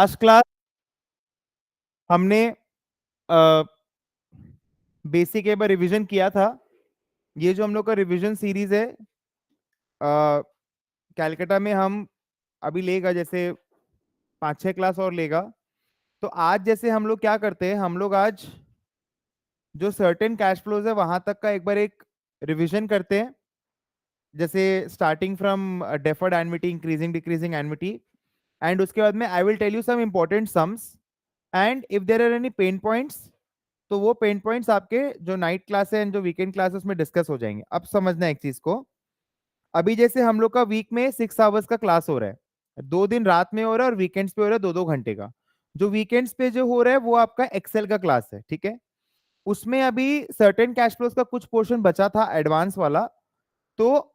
Last class हमने basic एक बार revision किया था। ये जो हम लोग का रिवीजन सीरीज है कैलकाटा में हम अभी लेगा, जैसे 5-6 क्लास और लेगा। तो आज जैसे हम लोग क्या करते हैं, हम लोग आज जो सर्टेन कैश फ्लोज है वहां तक का एक बार एक रिवीजन करते हैं। जैसे starting from deferred annuity, increasing decreasing annuity, and उसके बाद में I will tell you some important sums, and if there are any pain points तो वो पेन पॉइंट्स आपके जो नाइट क्लास है एंड जो वीकेंड क्लास है उसमें डिस्कस हो जाएंगे। अब समझना एक चीज को, अभी जैसे हम लोग का वीक में 6 आवर्स का क्लास हो रहा है, 2 दिन रात में हो रहा है और वीकेंड्स पे हो रहा है 2-2 घंटे का। जो वीकेंड्स पे जो हो रहा है वो आपका एक्सेल का क्लास है, ठीक है। उसमें अभी सर्टेन कैश फ्लोज का कुछ पोर्शन बचा था एडवांस वाला, तो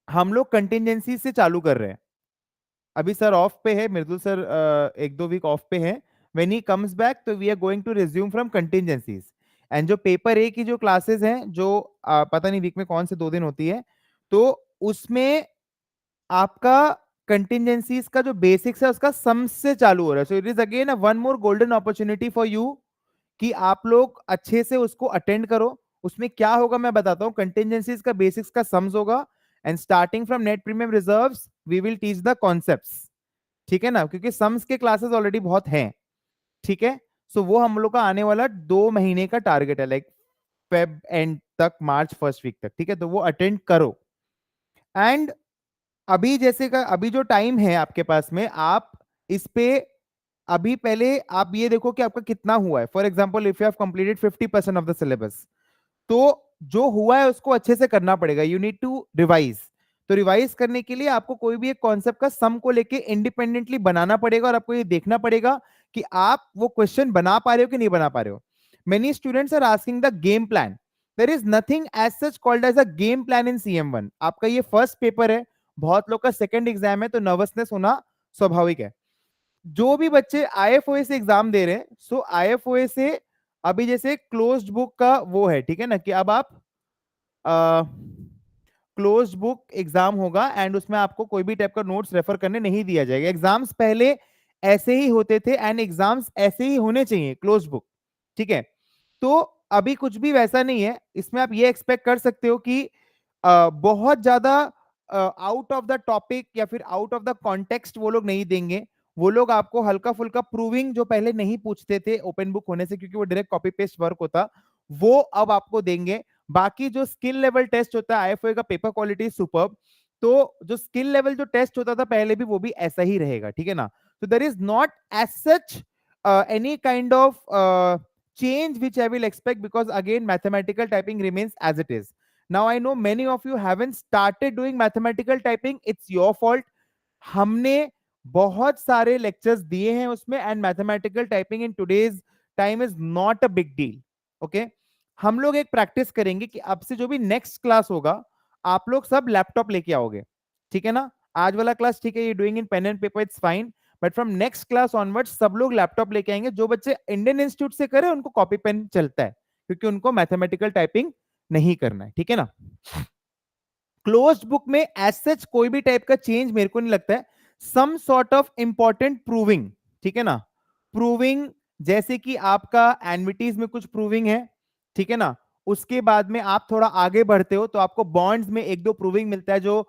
हम लोग कंटिजेंसी से चालू कर रहे हैं। अभी सर ऑफ पे है, मृदुल सर 1-2 वीक ऑफ पे है। व्हेन ही कम्स बैक तो we are going to resume from contingencies. And जो पेपर ए की जो क्लासेस हैं, जो पता नहीं वीक में कौन से 2 दिन होती है, तो उसमें आपका कंटिजेंसीज का जो बेसिक्स है उसका सम से चालू हो रहा है। So it is again a one more golden opportunity for you कि आप लोग अच्छे से उसको अटेंड करो। उसमें क्या होगा मैं बताता हूँ। कंटिजेंसीज का बेसिक्स का सम्स होगा, and starting from net premium reserves we will teach the concepts, ठीक है ना, क्योंकि सम्स के क्लासेस ऑलरेडी बहुत हैं, ठीक है। सो वो हम लोग का आने वाला 2 महीने का टारगेट है, लाइक फेब एंड तक, मार्च फर्स्ट वीक तक, ठीक है। तो वो अटेंड करो। एंड अभी जैसे का अभी जो टाइम है आपके पास में, आप इस पे अभी पहले आप ये देखो कि आपका कितना हुआ है। For example if you have completed 50% of the syllabus, तो जो हुआ है उसको अच्छे से करना पड़ेगा। You need to revise. तो रिवाइज करने के लिए आपको कोई भी एक कॉन्सेप्ट का सम को लेके इंडिपेंडेंटली बनाना पड़ेगा, और आपको ये देखना पड़ेगा कि आप वो क्वेश्चन बना पा रहे हो कि नहीं बना पा रहे हो। Many students are asking the game plan. There is nothing as such called as a game plan in CM1। आपका ये फर्स्ट पेपर है, बहुत लोग का सेकंड एग्जाम है, तो नर्वसनेस होना स्वाभाविक है। जो भी बच्चे IFOA से एग्जाम दे रहे हैं, सो IFOA से अभी जैसे क्लोज्ड बुक का वो है, ठीक है ना, कि अब आप क्लोज्ड बुक एग्जाम होगा एंड उसमें आपको कोई भी टाइप का नोट्स रेफर करने नहीं दिया जाएगा। एग्जाम्स पहले ऐसे ही होते थे एंड एग्जाम्स ऐसे ही होने चाहिए क्लोज्ड बुक, ठीक है। तो अभी कुछ भी वैसा नहीं है। इसमें आप ये एक्सपेक्ट कर सकते हो कि बहुत ज्यादा आउट ऑफ द टॉपिक या फिर आउट ऑफ द कॉन्टेक्स्ट वो लोग नहीं देंगे। वो लोग आपको हल्का फुल्का प्रूविंग जो पहले नहीं पूछते थे ओपन बुक होने से, क्योंकि वो डायरेक्ट कॉपी पेस्ट वर्क होता, वो अब आपको देंगे। बाकी जो स्किल लेवल टेस्ट होता है, IFOA का पेपर क्वालिटी सुपर्ब, तो जो स्किल लेवल जो टेस्ट होता था पहले भी, वो भी ऐसा ही रहेगा, ठीक है ना। तो there is not as such any kind of change which I will expect, because again mathematical typing remains as it is. Now I know many of you haven't started doing mathematical typing. It's your fault. हमने बहुत सारे lectures दिए हैं उसमें, and mathematical typing in today's time is not a big deal, okay. हम लोग एक practice करेंगे कि अब से जो भी नेक्स्ट क्लास होगा, आप लोग सब लैपटॉप लेके आओगे, ठीक है ना। आज वाला क्लास ठीक है, ये doing in pen and paper, it's fine, but from next class onward सब लोग लैपटॉप लेके आएंगे। जो बच्चे इंडियन इंस्टीट्यूट से करे उनको कॉपी पेन चलता है, क्योंकि उनको मैथमेटिकल टाइपिंग नहीं करना है, ठीक है ना। क्लोज्ड बुक में एज सच कोई भी टाइप का चेंज मेरे को नहीं लगता है। Some sort of important proving, ठीक है ना। प्रूविंग जैसे कि आपका एनविटीज में कुछ प्रूविंग है, ठीक है ना। उसके बाद में आप थोड़ा आगे बढ़ते हो तो आपको बॉन्ड्स में 1-2 प्रूविंग मिलता है। जो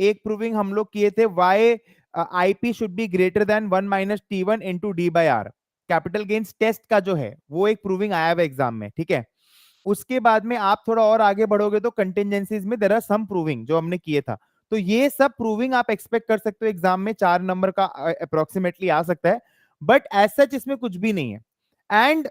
एक प्रूविंग हम लोग किए थे, why IP should be greater than 1 - T1 into D/R, capital gains test का जो है वो एक प्रूविंग आया हुआ एग्जाम में, ठीक है। उसके बाद में आप थोड़ा और आगे बढ़ोगे तो कंटिजेंसीज में देयर आर सम प्रूविंग जो हमने किए था। तो ये सब प्रूविंग आप एक्सपेक्ट कर सकते हो एग्जाम में, 4 नंबर का अप्रोक्सीमेटली आ सकता है, बट एज सच इसमें कुछ भी नहीं है। एंड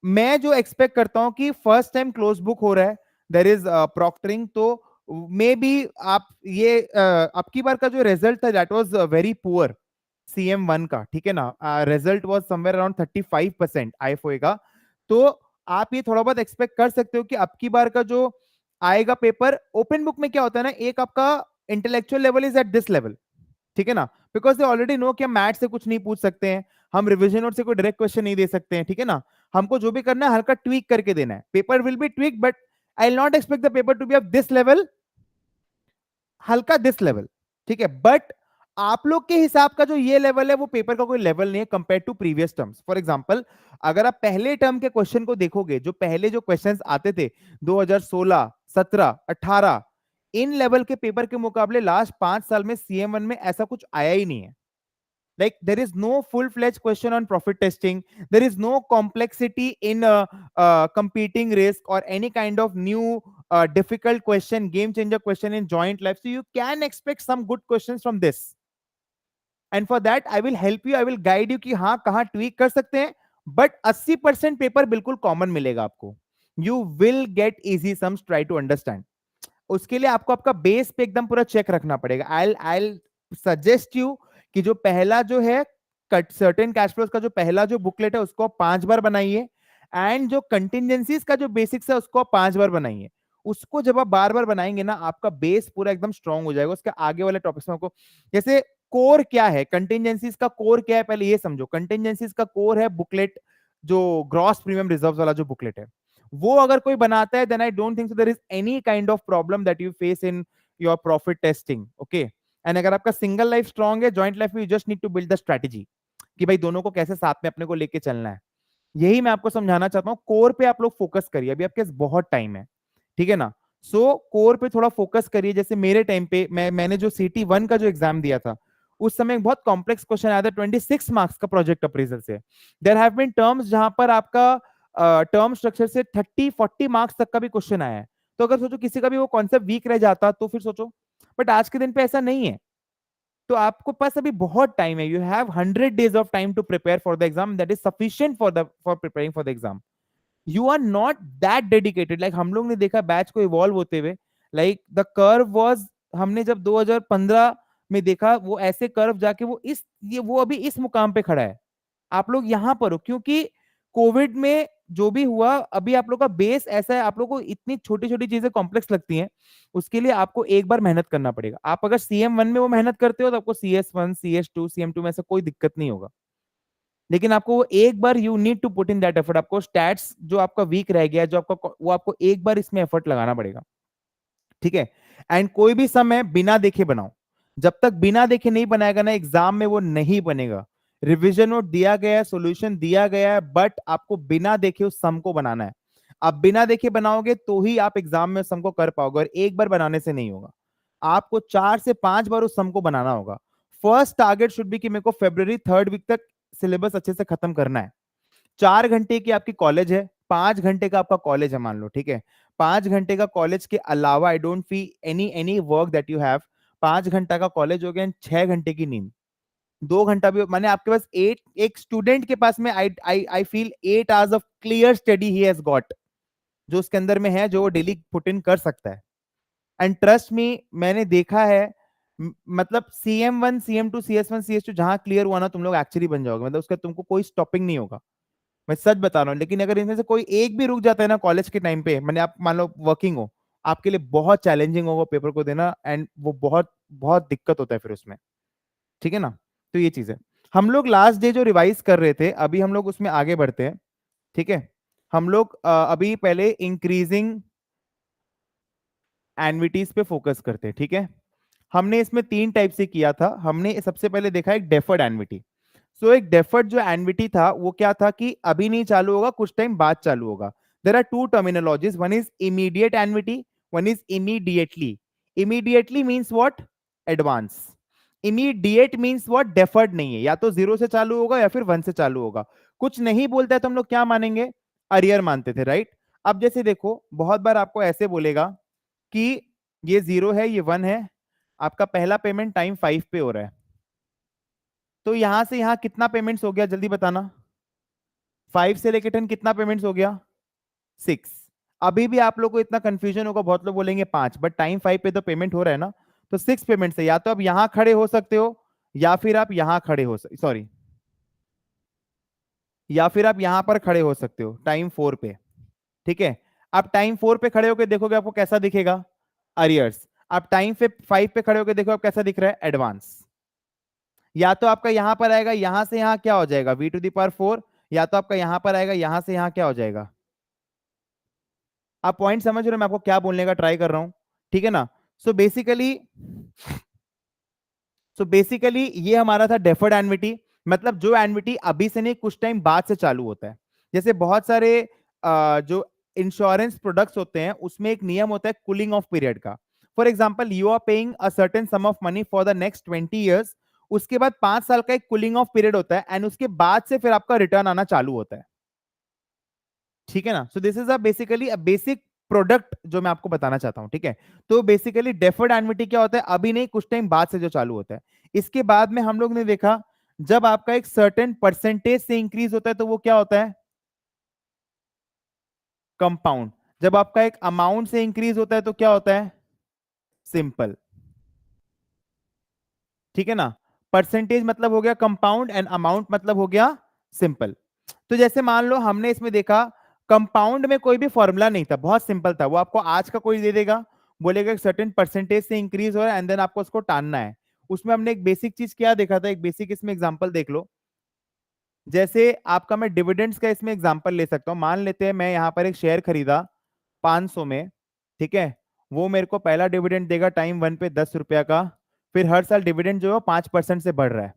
मैं जो एक्सपेक्ट करता हूं कि फर्स्ट टाइम क्लोज बुक हो रहा है, देयर इज प्रॉक्टरिंग, तो मे बी आप ये अब की बार का जो रिजल्ट था that was very poor CM1 का, ठीक है ना। Result was somewhere around 35% IFOA का। तो आप ये थोड़ा बहुत एक्सपेक्ट कर सकते हो कि अब की बार का जो आएगा पेपर, ओपन बुक में क्या होता है ना, एक आपका intellectual level is at this level, ठीक है ना, बिकॉज दे ऑलरेडी नो कि हम मैथ से कुछ नहीं पूछ सकते हैं, हम रिविजन नोट से कोई डायरेक्ट क्वेश्चन नहीं दे सकते हैं, ठीक है ना। हमको जो भी करना है हल्का ट्वीक करके देना है। Paper will be tweak, but I will not expect the paper to be of this level, हल्का दिस लेवल, ठीक है। बट आप लोग के हिसाब का जो ये लेवल है वो पेपर का कोई लेवल नहीं है compare to previous terms. For example, अगर आप पहले टर्म के क्वेश्चन को देखोगे, जो पहले जो क्वेश्चंस आते थे 2016, 17, 18, इन लेवल के पेपर के मुकाबले लास्ट 5 साल में CM1 में ऐसा कुछ आया ही नहीं है। Like there is no full-fledged question on profit testing. There is no complexity in competing risk or any kind of new difficult question, game changer question in joint life. So you can expect some good questions from this. And for that I will help you, I will guide you कि हाँ कहाँ tweak कर सकते हैं, but 80% paper बिल्कुल common मिलेगा आपको. You will get easy sums, try to understand. उसके लिए आपको आपका बेस पे एकदम पूरा चेक रखना पड़ेगा. I'll सजेस्ट यू कि जो पहला जो है कट सर्टेन कैश फ्लोज का जो पहला जो बुकलेट है उसको 5 बार बनाइए, एंड जो कंटिजेंसीज का जो बेसिक्स है उसको 5 बार बनाइए. उसको जब आप बार बार बनाएंगे ना, आपका बेस पूरा एकदम स्ट्रांग हो जाएगा. उसके आगे वाले टॉपिक्स में आपको, जैसे कोर क्या है, कंटिजेंसीज का कोर क्या है, पहले ये समझो. कंटिजेंसीज का कोर है बुकलेट, जो ग्रॉस प्रीमियम रिजर्व वाला जो बुकलेट है, वो अगर कोई बनाता है, then I don't think so there is any kind of problem that you face in your profit testing. Okay. And अगर आपका सिंगल लाइफ स्ट्रांग है, जॉइंट लाइफ में you just need to build the strategy कि भाई दोनों को कैसे साथ में अपने को लेके चलना है. यही मैं आपको समझाना चाहता हूँ. कोर पे आप लोग फोकस करिए, अभी आपके पास बहुत टाइम है, ठीक है ना. सो कोर पे थोड़ा फोकस करिए. जैसे मेरे टाइम पे मैंने जो CT1 का जो एग्जाम दिया था, उस समय एक बहुत कॉम्प्लेक्स क्वेश्चन आया था 26 मार्क्स का प्रोजेक्ट अप्रेजल से. देयर हैव बीन टर्म्स जहां पर आपका टर्म स्ट्रक्चर से 30-40 मार्क्स तक का भी क्वेश्चन आया है. तो अगर सोचो किसी का भी वो कॉन्सेप्ट वीक रह जाता तो फिर सोचो. बट आज के दिन पे ऐसा नहीं है. तो आपको पास अभी बहुत टाइम है. You have 100 days of time to prepare for the exam. That is sufficient for preparing for the exam. You are not that dedicated. Like हम लोग ने देखा बैच को इवॉल्व होते हुए. लाइक द कर्व वाज, हमने जब 2015 में देखा, वो ऐसे कर्व जाके वो अभी इस मुकाम पे खड़ा है. आप लोग यहां पर हो क्योंकि कोविड में जो भी हुआ, अभी आप लोग का बेस ऐसा है, आप लोग को इतनी छोटी छोटी चीजें कॉम्प्लेक्स लगती हैं. उसके लिए आपको एक बार मेहनत करना पड़ेगा. आप अगर CM1 में वो मेहनत करते हो तो आपको CS1, CS2, CM2 में ऐसा कोई दिक्कत नहीं होगा. लेकिन आपको वो एक बार you need to put in that effort. आपको स्टैट्स जो आपका वीक रह गया, जो आपका, वो आपको एक बार इसमें एफर्ट लगाना पड़ेगा, ठीक है. एंड कोई भी समय बिना देखे बनाओ. जब तक बिना देखे नहीं बनाएगा ना, एग्जाम में वो नहीं बनेगा. रिवीजन नोट दिया गया है, सॉल्यूशन दिया गया है, बट आपको बिना देखे उस सम को बनाना है. आप बिना देखे बनाओगे तो ही आप एग्जाम में सम को कर पाओगे, और एक बार बनाने से नहीं होगा. आपको 4 से 5 बार उस सम को बनाना होगा. फर्स्ट टारगेट शुड बी कि मेरे को February 3rd वीक तक सिलेबस अच्छे से खत्म करना है. 4 घंटे की आपकी कॉलेज है, 5 घंटे का आपका कॉलेज है मान लो, ठीक है. 5 घंटे का कॉलेज के अलावा I don't feel any work that you have. 5 घंटा का कॉलेज हो गया, 6 घंटे की नींद. 2 घंटा भी माने आपके पास एक स्टूडेंट के पास में I I I feel 8 hours of clear study he has got, जो उसके अंदर में है, जो वो डेली पुट इन कर सकता है. एंड ट्रस्ट मी, मैंने देखा है, मतलब CM1, CM2, CS1, CS2 जहां क्लियर हुआ ना, तुम लोग एक्चुअली बन जाओगे. मतलब उसका तुमको कोई स्टॉपिंग नहीं होगा. मैं सच बता रहा हूँ. लेकिन अगर इनमें से कोई एक भी रुक जाता है ना कॉलेज के टाइम पे, मैंने, आप मान लो वर्किंग हो, आपके लिए बहुत चैलेंजिंग होगा पेपर को देना, एंड वो बहुत बहुत दिक्कत होता है फिर उसमें, ठीक है ना. तो ये चीज है. हम लोग लास्ट डे जो रिवाइज कर रहे थे, अभी हम लोग उसमें आगे बढ़ते हैं, ठीक है. हम लोग अभी पहले इंक्रीजिंग एनविटीज पे फोकस करते हैं, ठीक है. हमने इसमें 3 टाइप से किया था. हमने सबसे पहले देखा एक डेफर्ड एनविटी. सो एक डेफर्ड जो एनविटी था वो क्या था कि अभी नहीं चालू होगा, कुछ टाइम बाद चालू होगा. There are 2 terminologies. One is immediate annuity, one is immediately. Immediately means what? Advance. Immediate means what? Deferred नहीं है, या तो 0 से चालू होगा या फिर 1 से चालू होगा. कुछ नहीं बोलता है तो हम लोग क्या मानेंगे? अरियर मानते थे, राइट. अब जैसे देखो, बहुत बार आपको ऐसे बोलेगा कि ये 0 है, ये 1 है, आपका पहला पेमेंट टाइम 5 पे हो रहा है. तो यहां से यहां कितना पेमेंट्स हो गया, जल्दी बताना. 5 से लेके 10 कितना पेमेंट्स हो गया? 6. अभी भी आप लोग को इतना कंफ्यूजन होगा, बहुत लोग बोलेंगे 5, बट टाइम 5 पे तो पेमेंट हो रहा है ना. तो 6 पेमेंट है. या तो आप यहां खड़े हो सकते हो, या फिर आप यहां खड़े हो सकते, सॉरी, या फिर आप यहां पर खड़े हो सकते हो टाइम 4 पे, ठीक है. आप टाइम 4 पे खड़े होकर देखोगे, आपको कैसा दिखेगा? अरियर्स. आप टाइम पे 5 पे खड़े होकर देखो, आप कैसा दिख रहा है? एडवांस. या तो आपका यहां पर आएगा, यहां से यहां क्या हो जाएगा? V⁴, या तो आपका यहां पर आएगा, यहां से यहां क्या हो जाएगा? आप पॉइंट समझ रहे हो मैं आपको क्या बोलने का ट्राई कर रहा हूं, ठीक है ना. सो बेसिकली सो बेसिकली ये हमारा था डेफर्ड एन्युटी, मतलब जो एन्युटी अभी से नहीं कुछ टाइम बाद से चालू होता है। जैसे बहुत सारे जो इंश्योरेंस प्रोडक्ट्स होते हैं उसमें एक नियम होता है कूलिंग ऑफ पीरियड का। For example you are paying a certain sum of money for the next 20 years, उसके बाद 5 साल का एक कूलिंग ऑफ पीरियड होता है एंड उसके बाद से फिर आपका रिटर्न आना चालू होता है। ठीक है ना? So this is a basically a basic product जो मैं आपको बताना चाहता हूं। ठीक है, तो बेसिकली डेफर्ड एन्युटी क्या होता है, अभी नहीं कुछ टाइम बाद से जो चालू होता है। इसके बाद में हम लोग ने देखा जब आपका एक सर्टेन परसेंटेज से इंक्रीज होता है तो वो क्या होता है, कंपाउंड। जब आपका एक अमाउंट से इंक्रीज होता है तो क्या होता है, सिंपल। ठीक है ना? परसेंटेज मतलब हो गया कंपाउंड एंड अमाउंट मतलब हो गया सिंपल। तो जैसे मान लो हमने इसमें देखा कंपाउंड में कोई भी फॉर्मूला नहीं था, बहुत सिंपल था, वो आपको आज का कोई दे देगा, बोलेगा एक सर्टेन परसेंटेज से इंक्रीज हो रहा है एंड देन आपको उसको टानना है। उसमें हमने एक बेसिक चीज क्या देखा था, एक बेसिक इसमें एग्जांपल देख लो। जैसे आपका मैं डिविडेंड्स का इसमें एग्जांपल ले सकता हूँ। मान लेते हैं मैं यहाँ पर एक शेयर खरीदा 500 में, ठीक है, वो मेरे को पहला डिविडेंड देगा टाइम 1 पे 10 रुपया का, फिर हर साल डिविडेंड जो है 5% से बढ़ रहा है।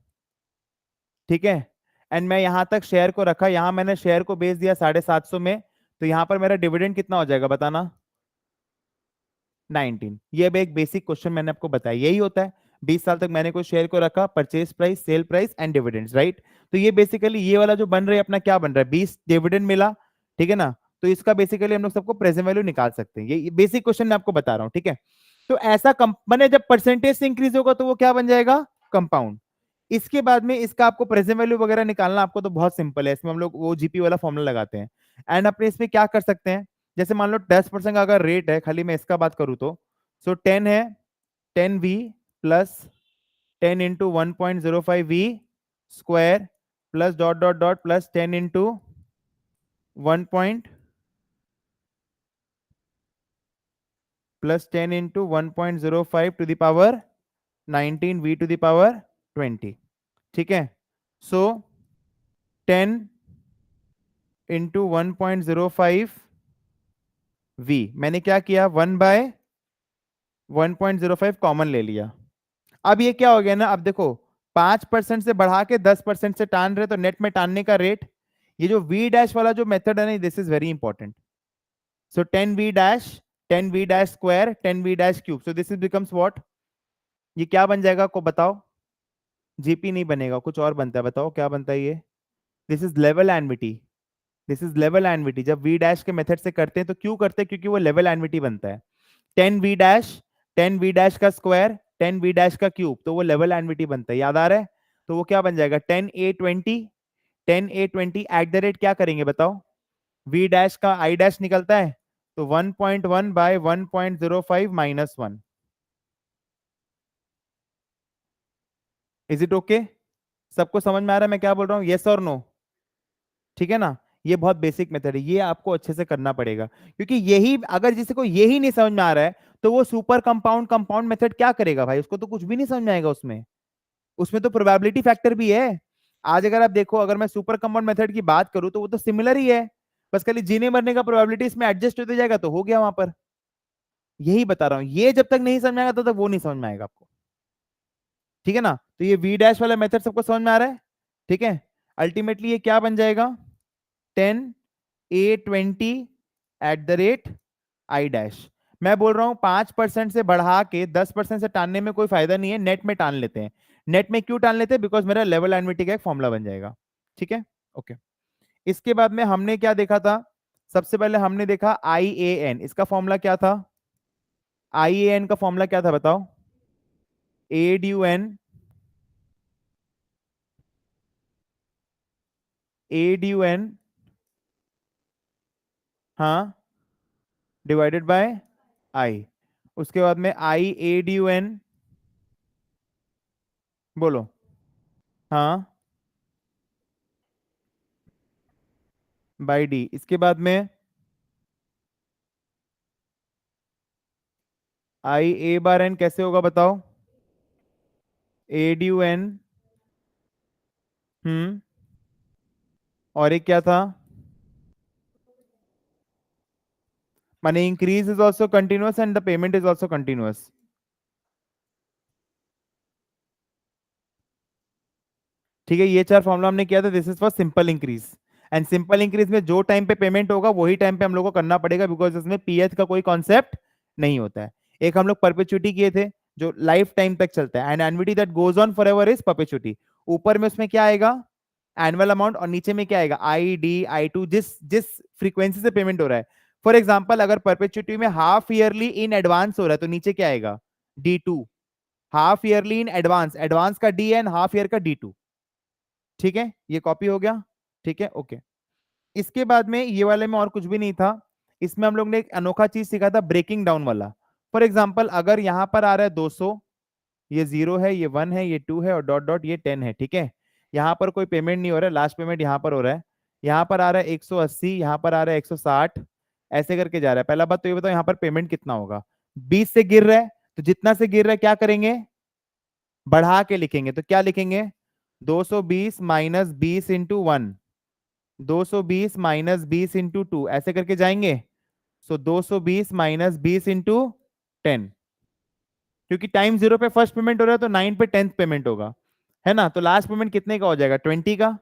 ठीक है, एंड मैं यहां तक शेयर को रखा, यहां मैंने शेयर को बेच दिया 750 में, तो यहां पर मेरा डिविडेंड कितना हो जाएगा बताना, 19। ये अब एक बेसिक क्वेश्चन मैंने आपको बताया, यही होता है। 20 साल तक मैंने कोई शेयर को रखा, purchase price, sale price and dividends, right. तो ये बेसिकली ये वाला जो बन रहा है अपना क्या बन रहा है, 20 डिविडेंड मिला। ठीक है ना? तो इसका बेसिकली हम लोग सबको प्रेजेंट वैल्यू निकाल सकते हैं, ये बेसिक क्वेश्चन मैं आपको बता रहा हूँ। ठीक है, तो ऐसा मैंने जब परसेंटेज से इंक्रीज होगा तो वो क्या बन जाएगा, कंपाउंड। इसके बाद में इसका आपको प्रेजेंट वैल्यू वगैरह निकालना आपको तो बहुत सिंपल है, इसमें हम लोग वो जीपी वाला फॉर्मूला लगाते हैं। एंड अपने इसमें क्या कर सकते हैं, जैसे मान लो 10% का अगर रेट है, खाली मैं इसका बात करूँ तो, सो 10 है, 10v plus 10 into 1.05v square plus dot dot dot plus 10 into 1 plus 10 into 1.05 to the power 19v to the power 20। ठीक है, सो 10 into 1.05v, मैंने क्या किया, 1/1.05 कॉमन ले लिया। अब ये क्या हो गया ना, अब देखो 5% से बढ़ा के 10% से टान रहे तो नेट में टानने का रेट, ये जो वी डैश वाला जो मेथड है ना, this is very important. So 10v dash square 10v dash cube, so this is becomes what, ये क्या बन जाएगा को बताओ, जीपी नहीं बनेगा, कुछ और बनता है, बताओ क्या बनता है ये, this is level एनविटी। This is level एनविटी, जब वी डैश के मेथड से करते हैं तो क्यों करते हैं, क्योंकि वो लेवल एनविटी बनता है। 10v डैश, 10v डैश का स्क्वायर 10v डैश का क्यूब, तो वो लेवल एनविटी बनता है, याद आ रहा है। तो वो क्या बन जाएगा, 10a20, 10a20 at the rate क्या करेंगे बताओ, वी डैश का आई डैश निकलता है, तो 1.1/1.05 -1। इज इट ओके, सबको समझ में आ रहा है मैं क्या बोल रहा हूँ, येस और नो? ठीक है ना? ये बहुत बेसिक मेथड है, ये आपको अच्छे से करना पड़ेगा, क्योंकि यही अगर जिसे को यही नहीं समझ में आ रहा है तो वो सुपर कंपाउंड कंपाउंड मेथड क्या करेगा भाई, उसको तो कुछ भी नहीं समझ में आएगा उसमें। उसमें तो प्रोबेबिलिटी फैक्टर भी है। आज अगर आप देखो, अगर मैं सुपर कंपाउंड मेथड की बात करूं तो वो तो सिमिलर ही है, बस खाली जीने मरने का प्रोबेबिलिटी इसमें एडजस्ट होते जाएगा तो हो गया वहां पर। यही बता रहा हूं, ये जब तक नहीं समझ में आएगा तब तक वो नहीं समझ में आएगा आपको। ठीक है ना? तो ये वी डैश वाला मेथड सबको समझ में आ रहा है? ठीक है, अल्टीमेटली ये क्या बन जाएगा, 10a20 at the rate I dash. मैं बोल रहा हूं 5% से बढ़ा के 10% से टालने में कोई फायदा नहीं है, नेट में टाल लेते हैं। नेट में क्यों टाल लेते हैं, बिकॉज मेरा लेवल एनविटी का एक फॉर्मूला बन जाएगा। ठीक है, ओके। इसके बाद में हमने क्या देखा था, सबसे पहले हमने देखा आई ए एन, इसका फॉर्मूला क्या था, आई ए एन का फॉर्मूला क्या था बताओ, A D U N, A D U N, हाँ, डिवाइडेड बाय आई। उसके बाद में I A D U N, बोलो, हाँ, बाई डी। इसके बाद में आई ए बार एन कैसे होगा बताओ, ए डी यू एन, और एक क्या था, माने increase is also continuous and the payment is also continuous. ठीक है, ये 4 फॉर्मूला हमने किया था, this is for simple increase. And simple increase में जो टाइम पे पेमेंट होगा वही टाइम पे हम लोग को करना पड़ेगा, बिकॉज इसमें पीएच का कोई कॉन्सेप्ट नहीं होता है। एक हम लोग परपेचुटी किए थे जो लाइफ टाइम तक चलता है, and annuity that goes on for ever is perpetuity. ऊपर में उसमें क्या आएगा, एनुअल अमाउंट, और नीचे में क्या आएगा, आई टू, जिस जिस फ्रीक्वेंसी से पेमेंट हो रहा है। फॉर एग्जाम्पल अगर परपेचुटी में हाफ ईयरली इन एडवांस हो रहा है तो नीचे क्या आएगा, D2। Half yearly in advance, advance का D एंड हाफ ईयर का D2। ठीक है, ये कॉपी हो गया। ठीक है, ओके। इसके बाद में ये वाले में और कुछ भी नहीं था। इसमें हम लोग ने एक अनोखा चीज सीखा था, ब्रेकिंग डाउन वाला। फॉर एग्जाम्पल अगर यहां पर आ रहा है 200, ये 0 है, ये 1 है, ये 2 है, और डॉट डॉट ये 10 है। ठीक है, यहाँ पर कोई पेमेंट नहीं हो रहा है, लास्ट पेमेंट यहाँ पर हो रहा है। यहाँ पर आ रहा है 180, यहाँ पर आ रहा है 160, ऐसे करके जा रहा है। पहला बात तो ये बताओ यहाँ पर पेमेंट कितना होगा, 20 से गिर रहा है, तो जितना से गिर रहा है क्या करेंगे, बढ़ा के लिखेंगे। तो क्या लिखेंगे, 220 माइनस 20 × 1, 220 - 20 × 2, ऐसे करके जाएंगे। सो 220 - 20 × 10, क्योंकि टाइम 0 पे फर्स्ट पेमेंट हो रहा है तो 9 पे 10th पेमेंट होगा, है ना। तो लास्ट पेमेंट कितने का हो जाएगा, 20 का।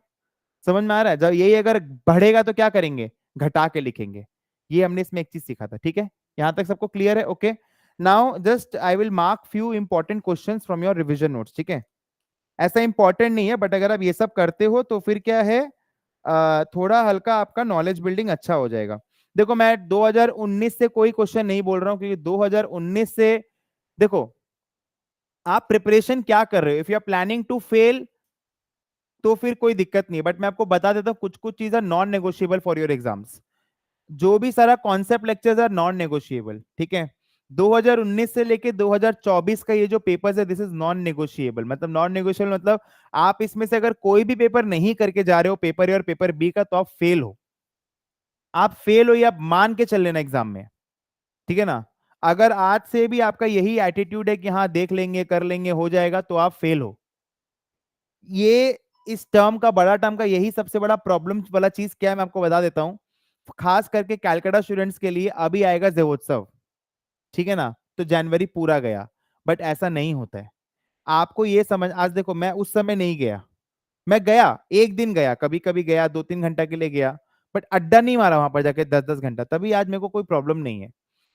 समझ में आ रहा है, जब यही अगर बढ़ेगा तो क्या करेंगे, घटा के लिखेंगे। ये हमने इसमें एक चीज सीखा था। ठीक है, यहां तक सबको क्लियर है, okay. Now just I will mark few important questions from your revision notes. ठीक है, ऐसा इंपॉर्टेंट नहीं है, बट अगर आप ये सब करते हो तो फिर क्या है, थोड़ा हल्का आपका नॉलेज बिल्डिंग अच्छा हो जाएगा। देखो मैं 2019 से कोई क्वेश्चन नहीं बोल रहा हूं, क्योंकि 2019 से देखो आप प्रिपरेशन क्या कर रहे हो। If you are planning to fail तो फिर कोई दिक्कत नहीं है, बट मैं आपको बता देता हूं कुछ कुछ चीजें non negotiable for your exams. जो भी सारा concept lectures are non negotiable. ठीक है, 2019 से लेके 2024 का ये जो पेपर्स है, दिस इज नॉन नेगोशिएबल। मतलब नॉन नेगोशिएबल मतलब आप इसमें से अगर कोई भी पेपर नहीं करके जा रहे हो, पेपर ए और पेपर बी का, तो आप फेल हो। आप फेल हो, ये आप मान के चल लेना एग्जाम में। ठीक है ना। अगर आज से भी आपका यही एटीट्यूड है कि हाँ देख लेंगे, कर लेंगे, हो जाएगा, तो आप फेल हो। ये इस टर्म का, बड़ा टर्म का यही सबसे बड़ा प्रॉब्लम वाला चीज क्या है, मैं आपको बता देता हूं। खास करके कैलकाटा स्टूडेंट्स के लिए अभी आएगा जेवोत्सव। ठीक है ना, तो जनवरी पूरा गया, बट ऐसा नहीं होता है। आपको ये समझ, आज देखो मैं उस समय नहीं गया, मैं गया एक दिन गया, कभी कभी गया 2-3 घंटा के लिए गया, बट अड्डा नहीं मारा वहां पर जाके 10-10 घंटा, तभी आज मेरे को कोई प्रॉब्लम नहीं है।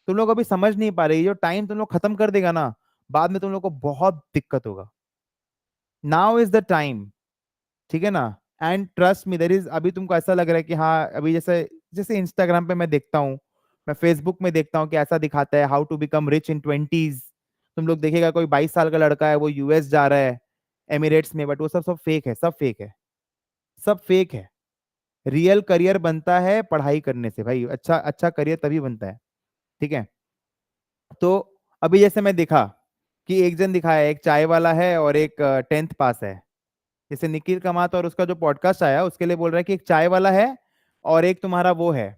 तुम लोग अभी समझ नहीं पा रहे, ये जो टाइम तुम लोग खत्म कर देगा ना, बाद में तुम लोग को बहुत दिक्कत होगा। Now is the time. ठीक है ना। And trust me, there is, अभी तुमको ऐसा लग रहा है कि हाँ अभी जैसे जैसे इंस्टाग्राम पे मैं देखता हूँ, मैं फेसबुक में देखता हूँ कि ऐसा दिखाता है how to become rich in 20s। तुम लोग देखेगा कोई 22 साल का लड़का है, वो यूएस जा रहा है, एमिरेट्स में, बट वो सब सब फेक है, सब फेक है, सब फेक है। रियल करियर बनता है पढ़ाई करने से भाई, अच्छा अच्छा करियर तभी बनता है। ठीक है, तो अभी जैसे मैं दिखा कि एक जन दिखाया, एक चाय वाला है और एक 10th पास है। जैसे निखिल कमात और उसका जो पॉडकास्ट आया उसके लिए बोल रहा है कि एक चाय वाला है और एक तुम्हारा वो है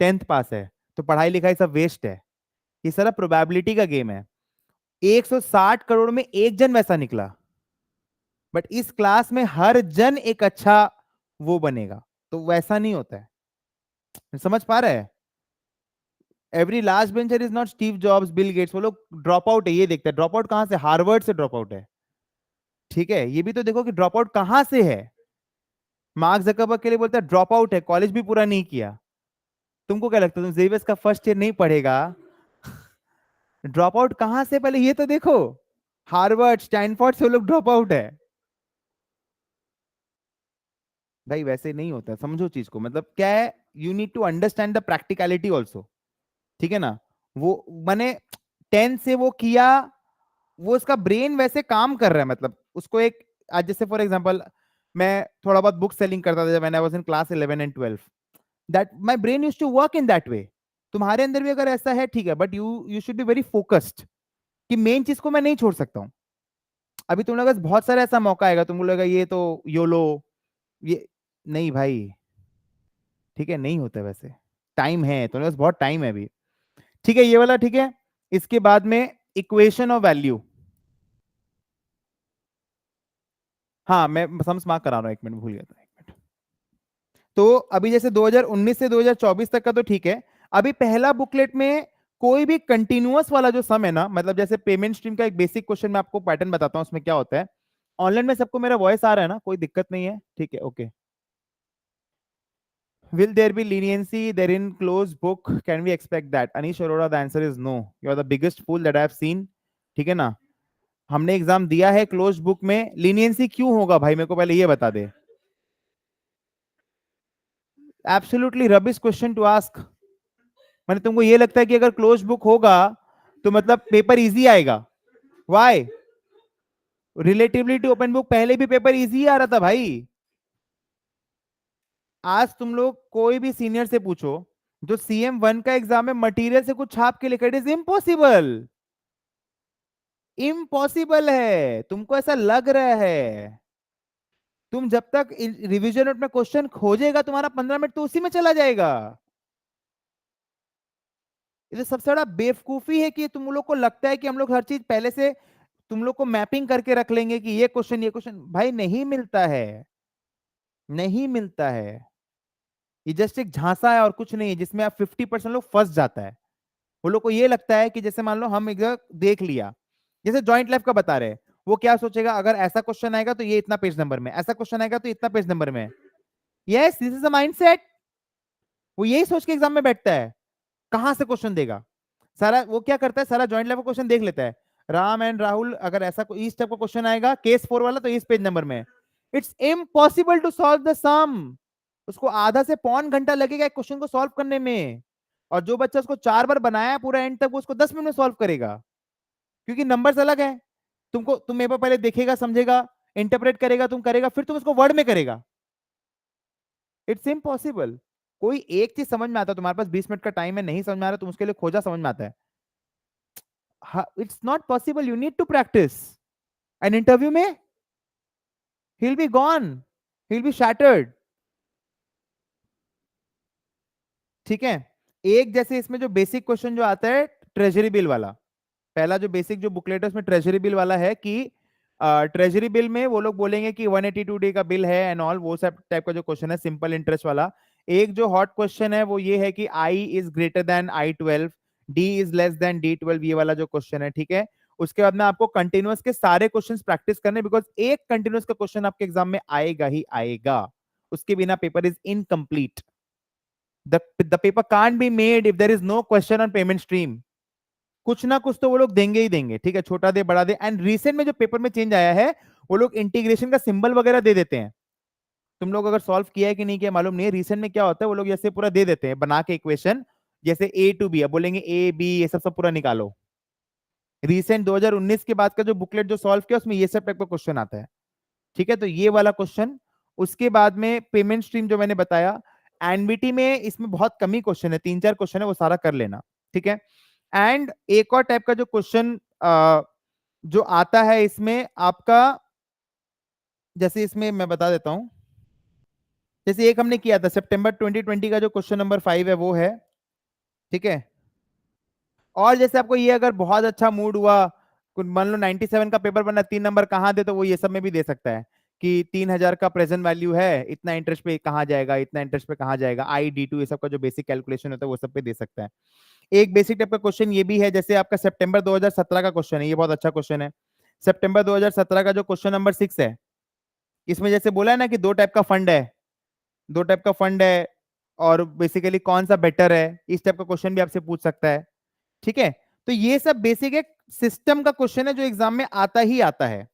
10th पास है, तो पढ़ाई लिखाई सब वेस्ट है। ये सारा प्रोबेबिलिटी का गेम है। 160 करोड़ में एक जन वैसा निकला, बट इस क्लास में हर जन एक अच्छा वो बनेगा, तो वैसा नहीं होता है। समझ पा रहे हैं, every last bencher is not Steve Jobs, Bill Gates. वो लोग ड्रॉप आउट है, ये देखते हैं ड्रॉप आउट कहां से, हार्वर्ड से ड्रॉप आउट है। ठीक है, ये भी तो देखो कि ड्रॉप आउट कहां से है। मार्क जकरबर्ग के लिए बोलता है ड्रॉप आउट है, कॉलेज भी पूरा नहीं किया। तुमको क्या लगता है, तुम जेवियर्स का फर्स्ट ईयर नहीं पढ़ेगा, ड्रॉप आउट कहां से, पहले ये तो देखो। हार्वर्ड, स्टैनफोर्ड से वो लोग ड्रॉप आउट है। भाई वैसे नहीं होता, समझो चीज को, मतलब क्या है, you need to understand the practicality also. ठीक है ना। वो मैंने 10 से वो किया, वो उसका ब्रेन वैसे काम कर रहा है, मतलब उसको एक, आज जैसे फॉर एग्जांपल मैं थोड़ा बहुत बुक सेलिंग करता था जब मैंने was in class 11 and 12, that my brain used to work in that way. तुम्हारे अंदर भी अगर ऐसा है ठीक है, but you you should be very focused कि मेन चीज को मैं नहीं छोड़ सकता हूँ। अभी तुम लोग बहुत सारा ऐसा मौका आएगा, तुम लोग ये तो योलो, ये नहीं भाई। ठीक है, नहीं होता वैसे, टाइम है, तुम लोग बहुत टाइम है अभी। ठीक है, ये वाला ठीक है। इसके बाद में इक्वेशन ऑफ वैल्यू, हाँ मैं समझ मार्क करा रहा हूँ, 1 मिनट भूल गया था, 1 मिनट। तो अभी जैसे 2019 से 2024 तक का तो ठीक है। अभी पहला बुकलेट में कोई भी कंटिन्यूअस वाला जो सम है ना, मतलब जैसे पेमेंट स्ट्रीम का एक बेसिक क्वेश्चन मैं आपको पैटर्न बताता हूं उसमें क्या होता है। ऑनलाइन में सबको मेरा वॉइस आ रहा है ना, कोई दिक्कत नहीं है? ठीक है, okay. Will there be leniency there in closed book? Can we expect that? Anish Arora, the answer is no. You are the biggest fool that I have seen. ठीक है ना? हमने एग्जाम दिया है क्लोज बुक में, leniency क्यों होगा भाई, मेरे को पहले ये बता दे। Absolutely rubbish question to ask. मैंने तुमको ये लगता है कि अगर क्लोज बुक होगा तो मतलब पेपर इजी आएगा? Why? Relatively to open book पहले भी पेपर इजी आ रहा था भाई। आज तुम लोग कोई भी सीनियर से पूछो, जो CM1 का एग्जाम में मटेरियल से कुछ छाप के लिखा, इट इज इम्पॉसिबल। इम्पॉसिबल है, तुमको ऐसा लग रहा है। तुम जब तक रिवीजन नोट में क्वेश्चन खोजेगा, तुम्हारा 15 मिनट तो उसी में चला जाएगा। ये तो सबसे बड़ा बेवकूफी है कि तुम लोग को लगता है कि हम लोग हर चीज पहले से तुम लोग को मैपिंग करके रख लेंगे कि ये क्वेश्चन भाई नहीं मिलता है। नहीं मिलता है। ये जस्ट एक झांसा है और कुछ नहीं है, जिसमें आप 50% लोग फंस जाता है। वो लोग को ये लगता है कि जैसे मान लो हम एक जगह देख लिया, जैसे जॉइंट लाइफ का बता रहे हैं, वो क्या सोचेगा, अगर ऐसा क्वेश्चन आएगा तो ये इतना पेज नंबर में, ऐसा क्वेश्चन आएगा तो इतना पेज नंबर में। Yes, this is a mindset. वो यही सोच के एग्जाम में बैठता है, कहां से क्वेश्चन देगा। सारा वो क्या करता है, सारा जॉइंट लाइफ का क्वेश्चन देख लेता है। राम एंड राहुल, अगर ऐसा कोई इस टाइप का क्वेश्चन आएगा केस 4 वाला, तो इस पेज नंबर में। It's impossible to solve the sum. उसको आधा से पौन घंटा लगेगा एक क्वेश्चन को सॉल्व करने में। और जो बच्चा उसको 4 बार बनाया पूरा एंड तक, वो उसको 10 मिनट में सॉल्व करेगा। क्योंकि नंबर्स अलग है। तुम मेरे को पहले देखेगा, समझेगा, इंटरप्रेट करेगा, तुम करेगा, फिर तुम उसको वर्ड में करेगा। It's impossible. कोई एक चीज समझ में आता है, तुम्हारे पास 20 मिनट का टाइम है, नहीं समझ में आ रहा, तुम उसके लिए खोजा, समझ में आता है। It's not possible, you need to practice. An interview में he'll be gone, he'll be shattered। ठीक है। एक जैसे इसमें जो बेसिक क्वेश्चन जो आता है ट्रेजरी बिल वाला, पहला जो बेसिक जो बुकलेट है उसमें ट्रेजरी बिल वाला है कि ट्रेजरी बिल में वो लोग बोलेंगे कि 182 डे का बिल है एंड ऑल, वो सब टाइप का जो क्वेश्चन है सिंपल इंटरेस्ट वाला। एक जो हॉट क्वेश्चन है वो ये है कि I is greater than I12, D is less than D12, ये वाला जो क्वेश्चन है। ठीक है। उसके बाद में आपको कंटिन्यूअस के सारे क्वेश्चंस प्रैक्टिस करने, बिकॉज एक कंटिन्यूअस का क्वेश्चन आपके एग्जाम में आएगा ही आएगा। उसके बिना paper is incomplete. The paper can't be made if there is no question on payment stream. कुछ ना कुछ तो वो लोग देंगे ही देंगे। ठीक है, छोटा दे बड़ा दे। एंड रिसेंट में जो पेपर में चेंज आया है, वो लोग इंटीग्रेशन का सिंबल वगैरह दे देते हैं। तुम लोग अगर सॉल्व किया है कि नहीं किया मालूम नहीं है। रिसेंट में क्या होता है, वो लोग जैसे पूरा दे देते हैं बना के इक्वेशन, जैसे A to B, अब बोलेंगे A B ये सब सब पूरा निकालो। रिसेंट 2019 के बाद का जो बुकलेट जो सॉल्व किया उसमें ये सब टाइप का क्वेश्चन आता है। ठीक है, तो ये वाला क्वेश्चन। उसके बाद में पेमेंट स्ट्रीम जो मैंने बताया, एनबीटी में इसमें बहुत कमी क्वेश्चन है, 3-4 क्वेश्चन है, वो सारा कर लेना। ठीक है। एंड एक और टाइप का जो क्वेश्चन जो आता है इसमें आपका, जैसे इसमें मैं बता देता हूं। जैसे एक हमने किया था सितंबर 2020 का, जो क्वेश्चन नंबर 5 है वो है। ठीक है। और जैसे आपको ये अगर बहुत अच्छा मूड हुआ, मान लो 97 का पेपर बना, 3 नंबर कहाँ दे, तो वो ये सब में भी दे सकता है कि 3,000 का प्रेजेंट वैल्यू है, इतना इंटरेस्ट पे कहाँ जाएगा, इतना इंटरेस्ट पे कहाँ जाएगा, ID2 ये सब का जो बेसिक कैलकुलेशन होता है वो सब पे दे सकता है। एक बेसिक टाइप का क्वेश्चन ये भी है, जैसे आपका सितंबर 2017 का क्वेश्चन है, ये बहुत अच्छा क्वेश्चन है। सितंबर 2017 का जो क्वेश्चन नंबर 6 है, इसमें जैसे बोला है ना कि दो टाइप का फंड है, दो टाइप का फंड है, और बेसिकली कौन सा बेटर है, इस टाइप का क्वेश्चन भी आपसे पूछ सकता है। ठीक है। तो ये सब बेसिक एक सिस्टम का क्वेश्चन है जो एग्जाम में आता ही आता है।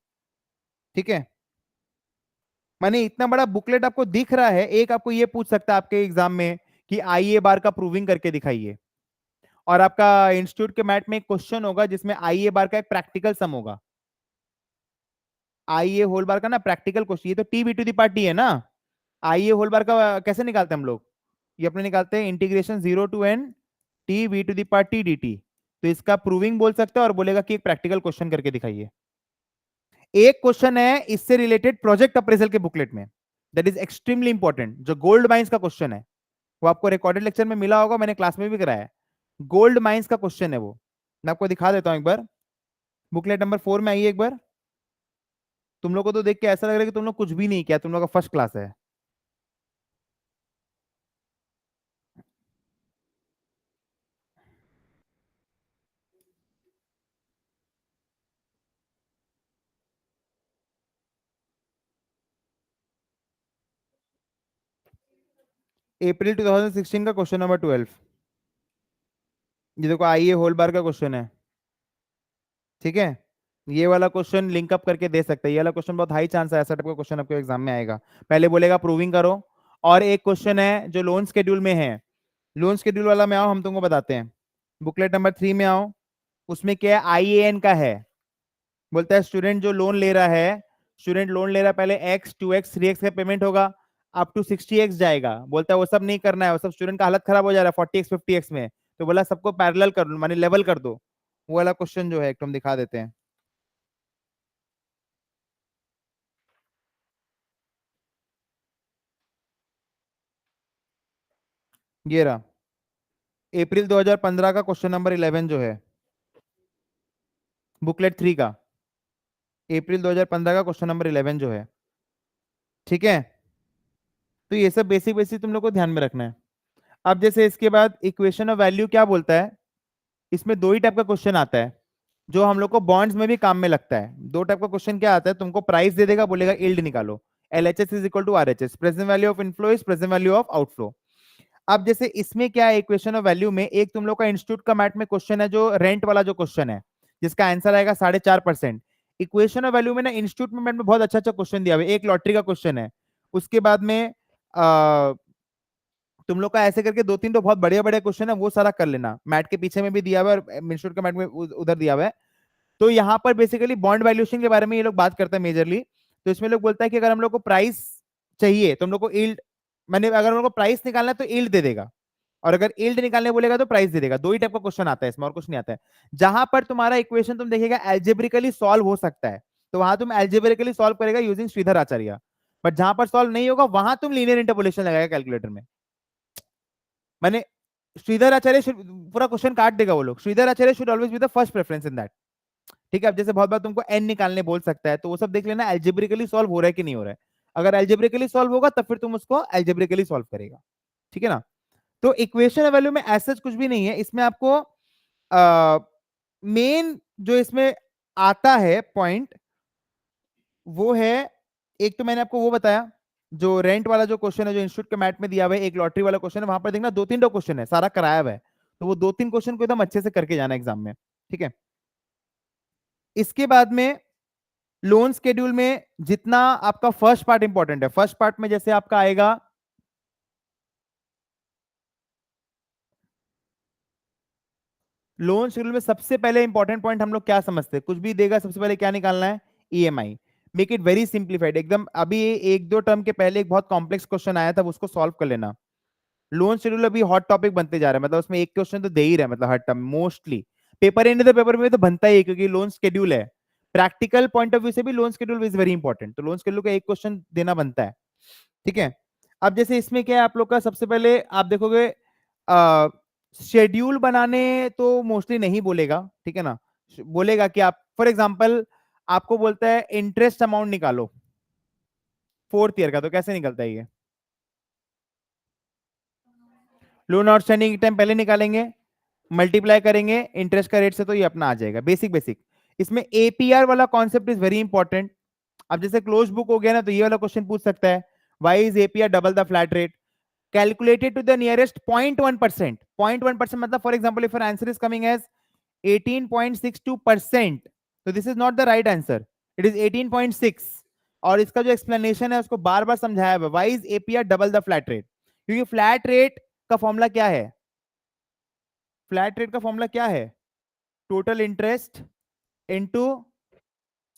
ठीक है। माने इतना बड़ा बुकलेट आपको दिख रहा है, एक आपको ये पूछ सकता है आपके एग्जाम में कि IA बार का प्रूविंग करके दिखाइए। और आपका इंस्टीट्यूट के मैट में एक क्वेश्चन होगा जिसमें IA बार का एक प्रैक्टिकल सम होगा। IA होल बार का ना प्रैक्टिकल क्वेश्चन, ये तो T/2 है ना। IA होल बार का कैसे निकालते हैं हम लोग, ये अपने निकालते हैं integration 0 to n T/2 dt। तो इसका प्रूविंग बोल सकते हैं और बोलेगा कि एक प्रैक्टिकल क्वेश्चन करके दिखाइए। एक क्वेश्चन है इससे रिलेटेड प्रोजेक्ट अप्रेजल के बुकलेट में, दैट इज एक्सट्रीमली इंपॉर्टेंट, जो गोल्ड माइंस का क्वेश्चन है। वो आपको रिकॉर्डेड लेक्चर में मिला होगा, मैंने क्लास में भी कराया है। गोल्ड माइंस का क्वेश्चन है वो। मैं आपको दिखा देता हूं एक बार, बुकलेट नंबर 4 में आइए एक बार। तुम लोग को तो देख के ऐसा लग रहा है कि तुम लोग कुछ भी नहीं किया, तुम लोग का फर्स्ट क्लास है। अप्रैल 2016 का क्वेश्चन नंबर 12। ये देखो आइए होल बार का क्वेश्चन है, ठीक है। ये वाला क्वेश्चन लिंकअप करके दे सकते हैं, ये वाला क्वेश्चन बहुत हाई चांस है ऐसा टाइप का क्वेश्चन आपके एग्जाम में आएगा। पहले बोलेगा प्रूविंग करो, और एक क्वेश्चन है जो लोन शेड्यूल में है। लोन शेड्यूल वाला में आओ, हम तुमको बताते हैं। बुकलेट नंबर 3 में आओ, उसमें क्या है, आईएएन का है। बोलता है स्टूडेंट जो लोन ले रहा है, स्टूडेंट लोन ले रहा है, पहले एक्स 2x 3x का पेमेंट होगा, अप टू 60x जाएगा। बोलता है वो सब नहीं करना है, वो सब स्टूडेंट का हालत खराब हो जा रहा है 40x 50x में, तो बोला सबको पैरेलल कर लो, माने लेवल कर दो। वो वाला क्वेश्चन जो है एक तो हम दिखा देते हैं। ये रहा अप्रैल 2015 का क्वेश्चन नंबर 11 जो है, बुकलेट 3 का, अप्रैल 2015 का क्वेश्चन नंबर 11 जो है, ठीक है। तो ये सब बेसिक बेसिक तुम लोग को ध्यान में रखना है। अब जैसे इसके बाद इक्वेशन ऑफ वैल्यू क्या बोलता है, इसमें दो ही टाइप का क्वेश्चन आता है जो हम लोग को बॉन्ड्स में भी काम में लगता है। दो टाइप का क्वेश्चन क्या आता है, तुमको प्राइस दे देगा, बोलेगा यील्ड निकालो, LHS is equal to RHS, present value of inflow is present value of outflow. अब जैसे इसमें क्या है, इक्वेशन ऑफ वैल्यू में एक तुम लोग का इंस्टीट्यूट का मैथ में क्वेश्चन है जो रेंट वाला जो क्वेश्चन है, जिसका आंसर आएगा 4.5%। इक्वेशन ऑफ वैल्यू में ना इंस्टीट्यूट में मैथ में बहुत अच्छा अच्छा क्वेश्चन दिया हुआ है, एक लॉटरी का क्वेश्चन है। उसके बाद में तुम लोग का ऐसे करके दो तीन तो बहुत बढ़िया बढ़िया क्वेश्चन है, वो सारा कर लेना, मैट के पीछे में भी दिया हुआ है और इंस्टीट्यूट का मैट में उधर दिया हुआ है। तो यहाँ पर बेसिकली बॉन्ड वैल्यूएशन के बारे में ये लोग बात करते हैं मेजरली। तो इसमें लोग बोलता है कि अगर हम लोग को प्राइस चाहिए तो हम लोग को यील्ड, मैंने अगर हम लोग को प्राइस निकालना है तो यील्ड दे देगा, और अगर यील्ड निकालने बोलेगा तो प्राइस दे देगा। दो ही टाइप का क्वेश्चन आता है इसमें, और कुछ नहीं आता है। जहां पर तुम्हारा इक्वेशन तुम देखिएगा एल्जेब्रिकली सॉल्व हो सकता है, तो वहां तुम एल्जेब्रिकली सॉल्व करेगा यूजिंग श्रीधर आचार्य। बट जहां पर सॉल्व नहीं होगा वहां तुम लीनियर इंटरपोलेशन लगाएगा कैलकुलेटर में। मैंने श्रीधर आचार्य पूरा क्वेश्चन काट देगा वो लोग, Sridhar Acharya should always be the first preference in that. ठीक है, अब जैसे बहुत बार तुमको एन निकालने बोल सकता है, तो वो सब देख लेना एल्जेब्रिकली सॉल्व हो रहा है कि नहीं हो रहा है। अगर एल्जेब्रिकली सॉल्व होगा तब फिर तुम उसको एल्जेब्रिकली सॉल्व करेगा, ठीक है ना। तो इक्वेशन वैल्यू में ऐसा कुछ भी नहीं है, इसमें आपको मेन जो इसमें आता है पॉइंट वो है, एक तो मैंने आपको वो बताया जो रेंट वाला जो क्वेश्चन है जो इंस्टीट्यूट के मैट में दिया हुआ है, एक लॉटरी वाला क्वेश्चन है, वहां पर देखना दो तीन क्वेश्चन है, सारा कराया हुआ है। तो वो दो तीन क्वेश्चन को एकदम अच्छे से करके जाना एग्जाम में, ठीक है। इसके बाद में लोन स्केड्यूल में जितना आपका फर्स्ट पार्ट इंपॉर्टेंट है, फर्स्ट पार्ट में जैसे आपका आएगा लोन शेड्यूल में सबसे पहले इंपॉर्टेंट पॉइंट हम लोग क्या समझते हैं, कुछ भी देगा सबसे पहले क्या निकालना है, EMI. Make it very simplified एकदम। अभी एक दो टर्म के पहले एक बहुत कॉम्प्लेक्स क्वेश्चन आया था, उसको सॉल्व कर लेना। लोन शेड्यूल अभी हॉट टॉपिक बनते जा रहा है, मतलब उसमें एक क्वेश्चन तो दे ही रहा है, मतलब हर term mostly paper and the paper में तो बनता ही है, क्योंकि लोन शेड्यूल है। प्रैक्टिकल पॉइंट ऑफ व्यू से भी loan schedule is very important, तो लोन शेड्यूल का एक क्वेश्चन देना बनता है, ठीक है। अब जैसे इसमें क्या है आप लोग का, सबसे पहले आप देखोगे शेड्यूल बनाने तो मोस्टली नहीं बोलेगा, ठीक है ना। बोलेगा कि आप फॉर एग्जांपल आपको बोलता है इंटरेस्ट अमाउंट निकालो फोर्थ ईयर का, तो कैसे निकलता है ये, लोन आउटस्टैंडिंग टाइम पहले निकालेंगे, मल्टीप्लाई करेंगे इंटरेस्ट का रेट से, तो ये अपना आ जाएगा बेसिक बेसिक। इसमें एपीआर वाला कॉन्सेप्ट इज वेरी इंपॉर्टेंट। अब जैसे क्लोज बुक हो गया ना, तो ये वाला क्वेश्चन पूछ सकता है, why is APR double the flat rate calculated to the nearest 0.1%. 0.1% मतलब for example if your answer is coming as 18.62%, तो this is not the right answer, it is 18.6। और इसका जो एक्सप्लेनेशन है उसको बार बार समझाया हुआ, why is APR double the flat rate, क्योंकि फ्लैट रेट का फॉर्मूला क्या है, फ्लैट रेट का फॉर्मूला क्या है, टोटल इंटरेस्ट इनटू,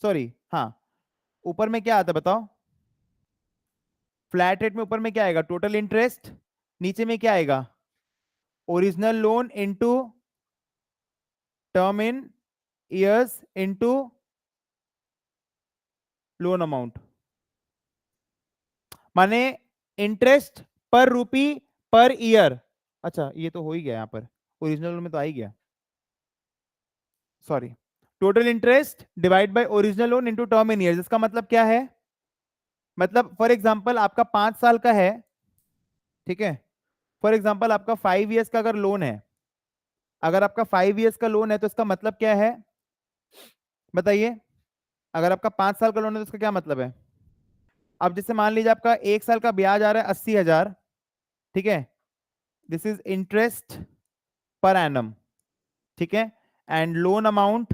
सॉरी हाँ, ऊपर में क्या आता है बताओ, फ्लैट रेट में ऊपर में क्या आएगा, टोटल इंटरेस्ट, नीचे में क्या आएगा, original loan into term in years into loan amount, माने इंटरेस्ट पर रूपी पर ईयर। अच्छा ये तो हो ही गया, यहाँ पर ओरिजिनल में तो आ ही गया, sorry. Total interest divide by original loan into term in years, इसका मतलब क्या है, मतलब फॉर एग्जांपल आपका 5 साल का है, ठीक है। फॉर एग्जांपल आपका 5 इयर्स का अगर लोन है, अगर आपका 5 इयर्स का लोन है तो इसका मतलब क्या है बताइए, अगर आपका 5 साल का लोन है तो इसका क्या मतलब है। अब जैसे मान लीजिए आपका 1 साल का ब्याज आ रहा है 80,000, ठीक है, this is interest per annum, ठीक है, एंड लोन अमाउंट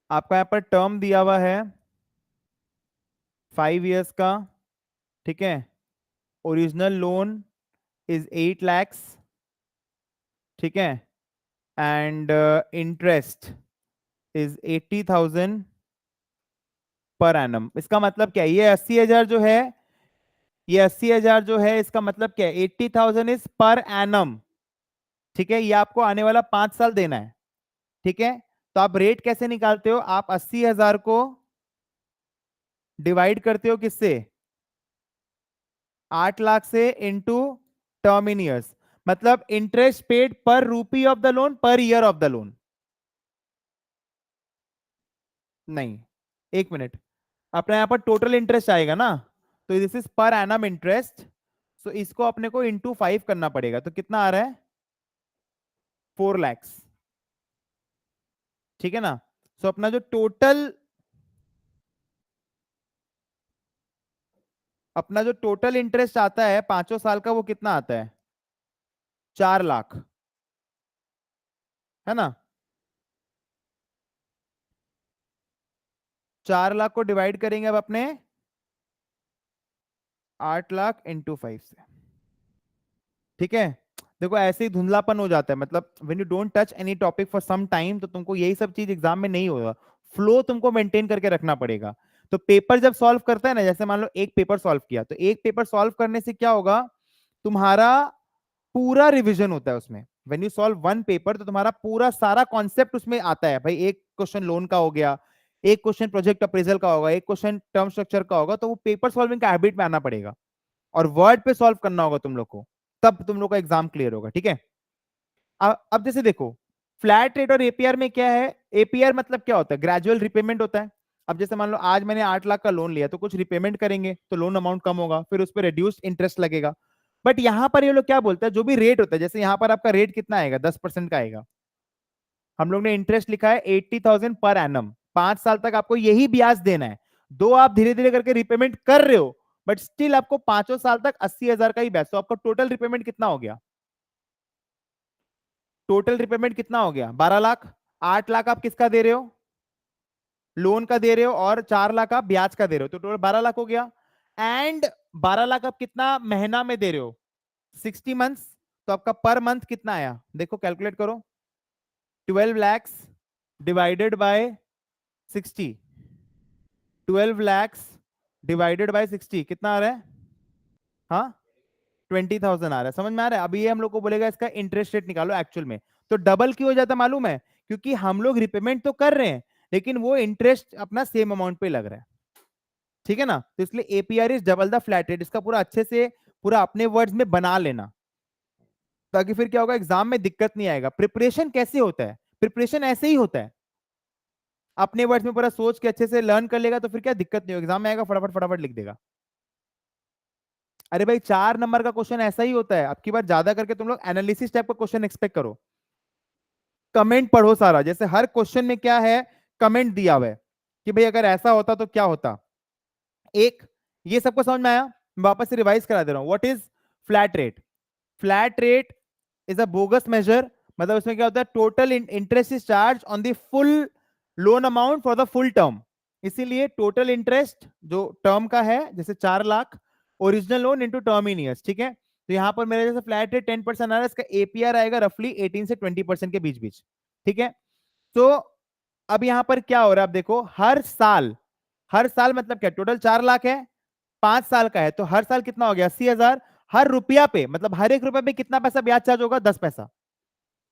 आपका यहां पर टर्म दिया हुआ है 5 years का, ठीक है, ओरिजिनल लोन इज 8 lakhs, ठीक है, and interest is 80,000 per annum. इसका मतलब क्या है, ये 80,000 जो है, ये 80,000 जो है इसका मतलब क्या है, 80,000 इज पर एनम, ठीक है, ये आपको आने वाला 5 साल देना है, ठीक है। तो आप रेट कैसे निकालते हो, आप 80,000 को डिवाइड करते हो किससे, 8 लाख से, इंटू टर्म इन ईयर्स, मतलब इंटरेस्ट पेड पर रूपी of the loan per year of the loan. नहीं, एक मिनट, अपने यहां पर टोटल इंटरेस्ट आएगा ना, तो this is per annum interest, तो इसको अपने को इंटू 5 करना पड़ेगा, तो कितना आ रहा है, 4 lakhs, ठीक है ना। सो अपना जो टोटल, अपना जो टोटल इंटरेस्ट आता है 5 साल का, वो कितना आता है, 4 लाख, है ना। 4 लाख को डिवाइड करेंगे अब अपने 8 लाख इंटू 5 से, ठीक है। देखो ऐसे ही धुंधलापन हो जाता है, मतलब when you don't touch any topic for some time, तो तुमको यही सब चीज एग्जाम में नहीं होगा, फ्लो तुमको मेंटेन करके रखना पड़ेगा। तो पेपर जब सॉल्व करता है ना, जैसे मान लो एक पेपर सॉल्व किया, तो एक पेपर सॉल्व करने से क्या होगा, तुम्हारा पूरा रिवीजन होता है उसमें। When you solve one paper, तो तुम्हारा पूरा सारा कॉन्सेप्ट उसमें आता है भाई, एक क्वेश्चन लोन का हो गया, एक क्वेश्चन प्रोजेक्ट अप्रेजल का होगा, एक क्वेश्चन टर्म स्ट्रक्चर का होगा, तो वो पेपर सॉल्विंग का हैबिट में आना पड़ेगा, और वर्ड पे सॉल्व करना होगा तुम लोग को, तब तुम लोग का एग्जाम क्लियर होगा, ठीक है। अब जैसे देखो, फ्लैट रेट और एपीआर में क्या है, एपीआर मतलब क्या होता है, ग्रेजुअल रिपेमेंट होता है। अब जैसे मान लो आज मैंने 8 लाख का लोन लिया, तो कुछ रिपेमेंट करेंगे तो लोन अमाउंट कम होगा, फिर उस पर रिड्यूस्ड इंटरेस्ट लगेगा। बट यहां पर ये लोग क्या बोलते हैं, जो भी रेट होता है, जैसे यहां पर आपका रेट कितना आएगा, 10% का आएगा, हम लोग ने इंटरेस्ट लिखा है 80,000 पर एनम, 5 साल तक आपको यही ब्याज देना है, दो आप धीरे धीरे करके रिपेमेंट कर रहे हो, बट स्टिल आपको 5 साल तक 80,000 का ही ब्याज, तो आपका टोटल रिपेमेंट कितना हो गया, टोटल रिपेमेंट कितना हो गया, 12 लाख। 8 लाख आप किसका दे रहे हो, लोन का दे रहे हो, और 4 लाख आप ब्याज का दे रहे हो, तो टोटल 12 लाख हो गया। एंड 12 लाख आप कितना महीना में दे रहे हो, 60 मंथ्स, तो आपका पर मंथ कितना आया, देखो कैलकुलेट करो, 12 lakhs divided by 60, 12 lakhs divided by 60 कितना आ रहा है, हाँ, 20,000 आ रहा है, समझ में आ रहा है। अभी ये हम लोग को बोलेगा इसका इंटरेस्ट रेट निकालो एक्चुअल में, तो डबल क्यों हो जाता है मालूम है, क्योंकि हम लोग रिपेमेंट तो कर रहे हैं, लेकिन वो इंटरेस्ट अपना सेम अमाउंट पे लग रहा है, ठीक है ना। तो इसलिए APR is double the flat rate, इसका पूरा अच्छे से पूरा अपने वर्ड्स में बना लेना, ताकि फिर क्या होगा, एग्जाम में दिक्कत नहीं आएगा। प्रिपरेशन कैसे होता है, प्रिपरेशन ऐसे ही होता है, अपने वर्ड्स में पूरा सोच के अच्छे से लर्न कर लेगा, तो फिर क्या दिक्कत नहीं होगी, एग्जाम में आएगा फटाफट फटाफट लिख देगा। अरे भाई 4 नंबर का क्वेश्चन ऐसा ही होता है, अब की बार ज्यादा करके तुम लोग एनालिसिस टाइप का क्वेश्चन एक्सपेक्ट करो, कमेंट पढ़ो सारा, जैसे हर क्वेश्चन में क्या है, कमेंट दिया हुआ है कि भाई अगर ऐसा होता तो क्या होता। एक, ये सबको समझ में आया, मैं वापस से रिवाइज करा दे रहा हूं, what is flat rate, flat rate is a bogus measure, मतलब उसमें क्या होता है, total interest is charge on the full loan amount for the full term, इसीलिए टोटल इंटरेस्ट जो टर्म का है, जैसे 4 lakh, original loan into term in years, ठीक है। तो यहां पर मेरे जैसे फ्लैट रेट 10% आ रहा है, इसका एपीआर आएगा रफली 18 से 20% के बीच बीच, ठीक है। तो अब यहां पर क्या हो रहा है, आप देखो हर साल, हर साल मतलब क्या, टोटल 4 लाख है, 5 साल का है, तो हर साल कितना हो गया, 80,000, हर रुपया पे, मतलब हर एक रुपए पे कितना पैसा ब्याज चार्ज होगा, 10 पैसा,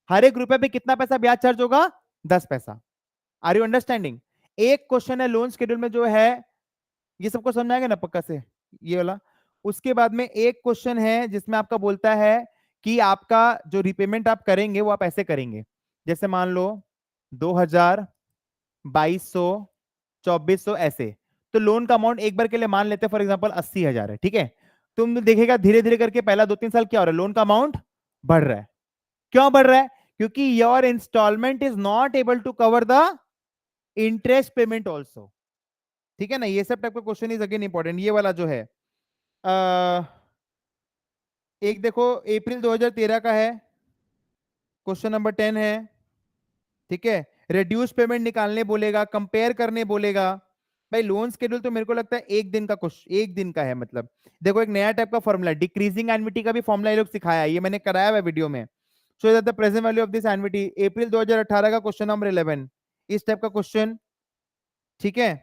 हर एक रुपए पे कितना पैसा ब्याज चार्ज होगा, 10 पैसा। Are you understanding. एक क्वेश्चन है लोन शेड्यूल में जो है, ये सबको समझ में आएगा ना पक्का से, ये वाला। उसके बाद में एक क्वेश्चन है जिसमें आपका बोलता है कि आपका जो रिपेमेंट आप करेंगे वो आप ऐसे करेंगे, जैसे मान लो 2,000, 2,200, 2,400 ऐसे, तो लोन का अमाउंट एक बार के लिए मान लेते हैं फॉर एग्जांपल 80,000 है, ठीक है। तुम देखेगा धीरे धीरे करके पहला 2-3 साल क्या हो रहा है, लोन का अमाउंट बढ़ रहा है, क्यों बढ़ रहा है, क्योंकि your installment is not able to cover the interest payment also, ठीक है ना, ये सब टाइप का क्वेश्चन इज अगेन इंपॉर्टेंट। ये वाला जो है अ, एक देखो अप्रैल 2013 का है, क्वेश्चन नंबर 10 है। ठीक है, रिड्यूस पेमेंट निकालने बोलेगा, कंपेयर करने बोलेगा। भाई लोन शेड्यूल तो मेरे को लगता है एक दिन का क्वेश्चन, एक दिन का है मतलब। देखो एक नया टाइप का फॉर्मूला, डिक्रीजिंग एनविटी का भी फॉर्मूला ये लोग सिखाया है, ये मैंने कराया हुआ वीडियो में। So that the present value of this annuity, April 2018 का क्वेश्चन नंबर 11, इस टाइप का क्वेश्चन। ठीक है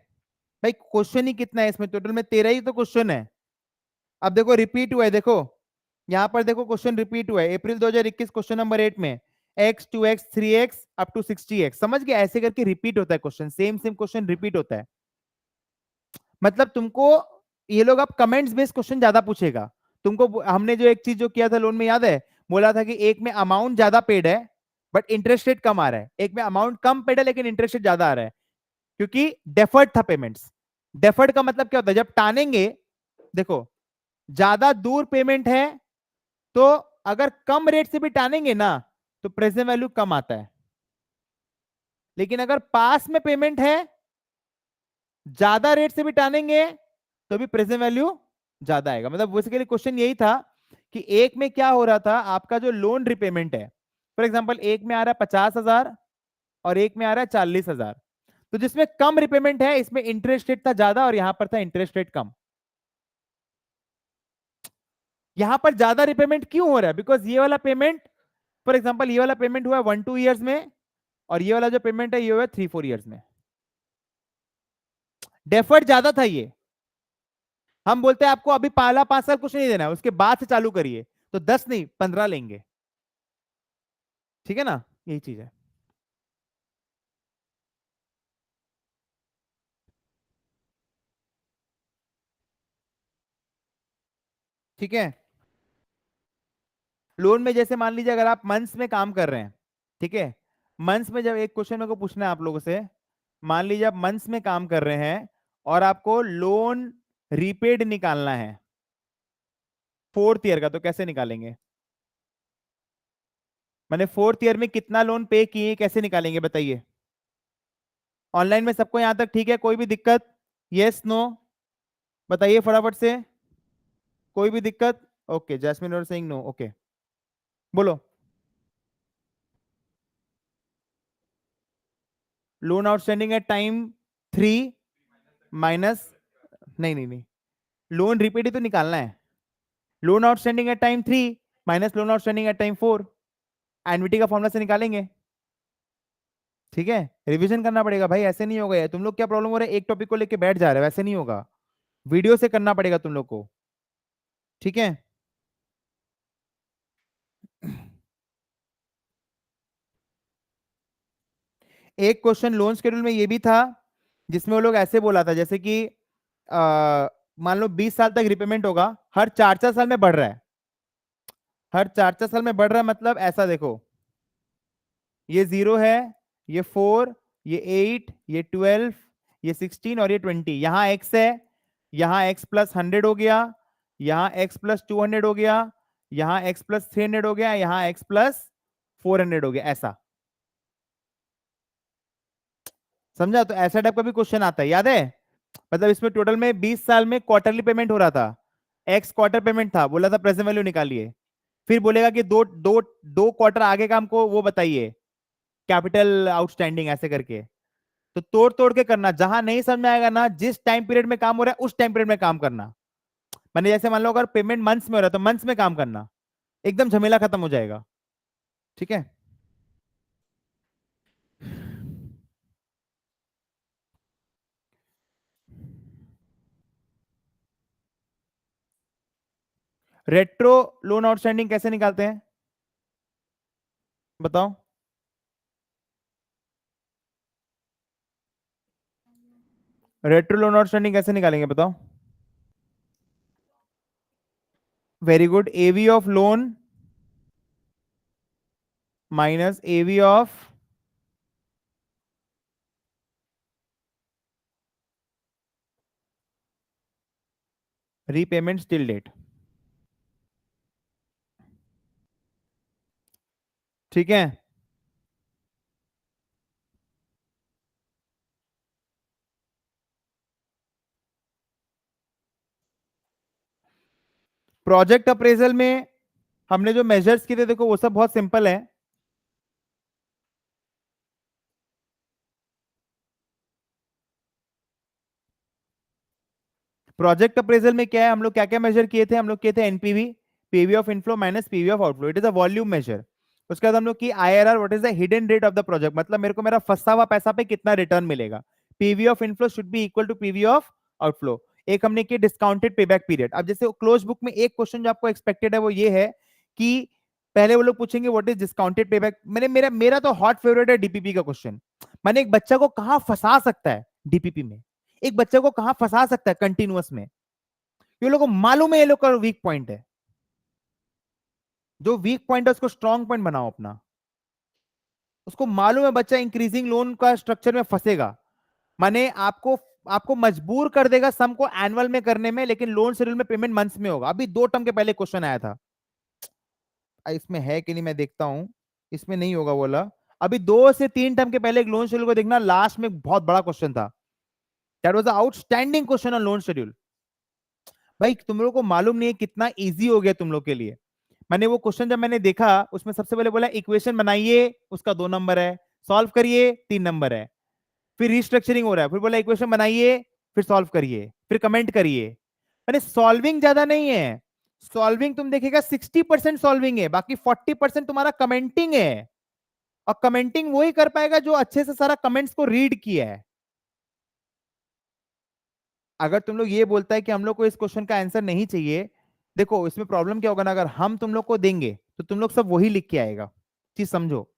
भाई, क्वेश्चन ही कितना है इसमें, टोटल में 13 ही तो क्वेश्चन है। अब देखो रिपीट हुआ है, देखो यहां पर देखो क्वेश्चन रिपीट हुआ है अप्रैल 2021 क्वेश्चन नंबर 8 में, x 2x 3x up to 60x, समझ गया, ऐसे करके रिपीट होता है question, same same question repeat होता है। मतलब तुमको ये लोग अब कमेंट्स बेस्ड क्वेश्चन ज्यादा पूछेगा तुमको। हमने जो एक चीज जो किया था लोन में याद है, बोला था कि एक में अमाउंट ज्यादा पेड है बट इंटरेस्ट रेट कम आ रहा है, एक में अमाउंट कम पेड है लेकिन इंटरेस्ट रेट ज्यादा आ रहा है, क्योंकि डेफर्ड था पेमेंट्स। डेफर्ड का मतलब क्या होता है, जब टानेंगे, देखो ज्यादा दूर पेमेंट है तो अगर कम रेट से भी टानेंगे ना तो प्रेजेंट वैल्यू कम आता है, लेकिन अगर पास में पेमेंट है, ज्यादा रेट से भी टानेंगे तो भी प्रेजेंट वैल्यू ज्यादा आएगा। मतलब बेसिकली क्वेश्चन यही था कि एक में क्या हो रहा था, आपका जो लोन रिपेमेंट है, फॉर एग्जांपल एक में आ रहा है 50,000 और एक में आ रहा है 40,000, तो जिसमें कम रिपेमेंट है इसमें इंटरेस्ट रेट था ज्यादा और यहां पर था इंटरेस्ट रेट कम। यहां पर ज्यादा रिपेमेंट क्यों हो रहा है, बिकॉज ये वाला पेमेंट, फॉर एग्जांपल ये वाला पेमेंट हुआ है 1-2 ईयर्स में और ये वाला जो पेमेंट है ये हुआ है 3-4 ईयर्स में। डेफर्ड ज्यादा था ये। हम बोलते हैं आपको अभी पहला 5 साल कुछ नहीं देना है, उसके बाद से चालू करिए, तो 10 नहीं 15 लेंगे। ठीक है ना, यही चीज है। ठीक है, लोन में जैसे मान लीजिए अगर आप मंथ्स में काम कर रहे हैं, ठीक है, मंथ्स में जब एक क्वेश्चन मेरे को पूछना है आप लोगों से, मान लीजिए आप मंथ्स में काम कर रहे हैं और आपको लोन रीपेड निकालना है फोर्थ ईयर का, तो कैसे निकालेंगे, मैंने फोर्थ ईयर में कितना लोन पे किए कैसे निकालेंगे बताइए। ऑनलाइन में सबको यहां तक ठीक है, कोई भी दिक्कत, यस नो, बताइए फटाफट से, कोई भी दिक्कत। ओके, जैस्मिन और सिंह नो, ओके, बोलो। Loan outstanding at time 3 minus, नहीं नहीं नहीं, लोन रिपेड ही तो निकालना है। Loan outstanding at time 3 minus loan outstanding at time 4, एनविटी का फॉर्मूला से निकालेंगे। ठीक है, रिवीजन करना पड़ेगा भाई, ऐसे नहीं होगा यार, तुम लोग क्या प्रॉब्लम हो रहा है, एक टॉपिक को लेके बैठ जा रहे हो, वैसे नहीं होगा, वीडियो से करना पड़ेगा तुम लोग को। ठीक है, एक क्वेश्चन लोन शेड्यूल में ये भी था जिसमें वो लोग ऐसे बोला था, जैसे कि मान लो 20 साल तक रिपेमेंट होगा, हर 4-4 साल में बढ़ रहा है, हर 4-4 साल में बढ़ रहा है, मतलब ऐसा देखो, ये 0 है, ये 4, ये 8, ये 12, ये 16 और ये 20, यहाँ x है, यहाँ x प्लस 100 हो गया, यहाँ x प्लस 200 हो गया, यहाँ x प्लस 300 हो गया, यहाँ x प्लस 400 हो गया, ऐसा समझा। तो ऐसा टाइप का भी क्वेश्चन आता है, याद है, मतलब इसमें टोटल में 20 साल में क्वार्टरली पेमेंट हो रहा था, एक्स क्वार्टर पेमेंट था, बोला था प्रेजेंट वैल्यू निकालिए, फिर बोलेगा कि दो दो दो क्वार्टर आगे का हमको वो बताइए, कैपिटल आउटस्टैंडिंग, ऐसे करके। तो तोड़ तोड़ के करना, जहां नहीं समझ में आएगा ना, जिस टाइम पीरियड में काम हो रहा है उस टाइम पीरियड में काम करना। मैंने जैसे मान लो अगर पेमेंट मंथ्स में हो रहा है तो मंथ्स में काम करना, एकदम झमेला खत्म हो जाएगा। ठीक है, रेट्रो लोन आउटस्टैंडिंग कैसे निकालते हैं बताओ। रेट्रो लोन आउटस्टैंडिंग कैसे निकालेंगे बताओ। Very good, AV of loan minus AV of repayment still date. ठीक है, प्रोजेक्ट अप्रेजल में हमने जो मेजर्स किए थे देखो वो सब बहुत सिंपल है। प्रोजेक्ट अप्रेजल में क्या है, हम लोग क्या क्या मेजर किए थे, हम लोग किए थे NPV, PV of inflow minus PV of outflow, it is a volume major. उसके बाद हम लोग की IRR, what is the hidden rate of the project, मतलब मेरे को मेरा फंसा हुआ पैसा पे कितना रिटर्न मिलेगा। PV of inflow should be equal to PV of outflow. एक हमने की डिस्काउंटेड पेबैक पीरियड। अब जैसे क्लोज बुक में एक क्वेश्चन जो आपको एक्सपेक्टेड है वो ये है कि पहले वो लोग पूछेंगे व्हाट इज डिस्काउंटेड पेबैक। मैंने मेरा मेरा तो हॉट फेवरेट है डीपीपी का क्वेश्चन। मैंने एक बच्चा को कहां फंसा सकता है डीपीपी में, एक बच्चे को कहां फंसा सकता है कंटिन्यूअस में, ये लोगों को मालूम है ये लोग का वीक पॉइंट है। जो वीक पॉइंट है उसको स्ट्रॉन्ग पॉइंट बनाओ अपना। उसको मालूम है बच्चा इंक्रीजिंग लोन का स्ट्रक्चर में फंसेगा, माने आपको आपको मजबूर कर देगा सम को एनुअल में करने में, लेकिन लोन शेड्यूल में पेमेंट मंथ्स में होगा। अभी 2 टर्म के पहले क्वेश्चन आया था, इसमें है कि नहीं मैं देखता हूं, इसमें नहीं होगा बोला। अभी 2 से 3 टर्म के पहले एक लोन शेड्यूल को देखना, लास्ट में बहुत बड़ा क्वेश्चन था। That was outstanding question on loan schedule. भाई तुम लोगों को मालूम नहीं है कितना इजी हो गया तुम लोग के लिए। मैंने वो क्वेश्चन जब मैंने देखा उसमें सबसे पहले बोला इक्वेशन बनाइए, उसका 2 नंबर है, सॉल्व करिए 3 नंबर है, फिर रिस्ट्रक्चरिंग हो रहा है, फिर बोला इक्वेशन बनाइए, फिर सॉल्व करिए, फिर कमेंट करिए। मैंने सॉल्विंग ज्यादा नहीं है, सॉल्विंग तुम देखेगा 60% सॉल्विंग है, बाकी 40% तुम्हारा कमेंटिंग है। और कमेंटिंग वही कर पाएगा जो अच्छे से सारा कमेंट्स को रीड किया है। अगर तुम लोग ये बोलता है कि हम लोग को इस क्वेश्चन का आंसर नहीं चाहिए, देखो इसमें प्रॉब्लम क्या होगा ना, अगर हम तुम लोग को देंगे तो तुम लोग सब वही लिख के आएगा। चीज समझो,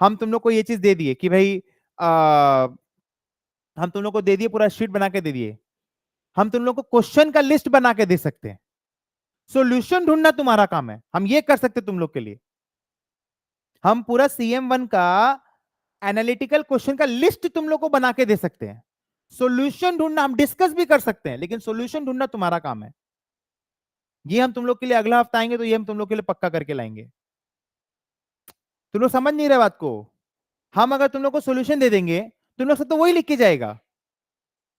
हम तुम लोग को ये चीज दे दिए कि भाई आ, हम तुम लोग को दे दिए पूरा शीट बना के दे दिए, हम तुम लोग को क्वेश्चन का लिस्ट बना के दे सकते हैं, सॉल्यूशन ढूंढना तुम्हारा काम है, हम ये कर सकते तुम लोग के लिए। हम पूरा CM1 का एनालिटिकल क्वेश्चन का लिस्ट तुम लोग को बना के दे सकते हैं, सॉल्यूशन ढूंढना हम डिस्कस भी कर सकते हैं, लेकिन सॉल्यूशन ढूंढना तुम्हारा काम है। ये हम तुम लोग के लिए अगला हफ्ता आएंगे तो ये हम तुम लोग के लिए पक्का करके लाएंगे। तुम लोग समझ नहीं रहे बात को। हम अगर तुम लोग को सॉल्यूशन दे देंगे, तुम लोग सब तो वही लिख के जाएगा,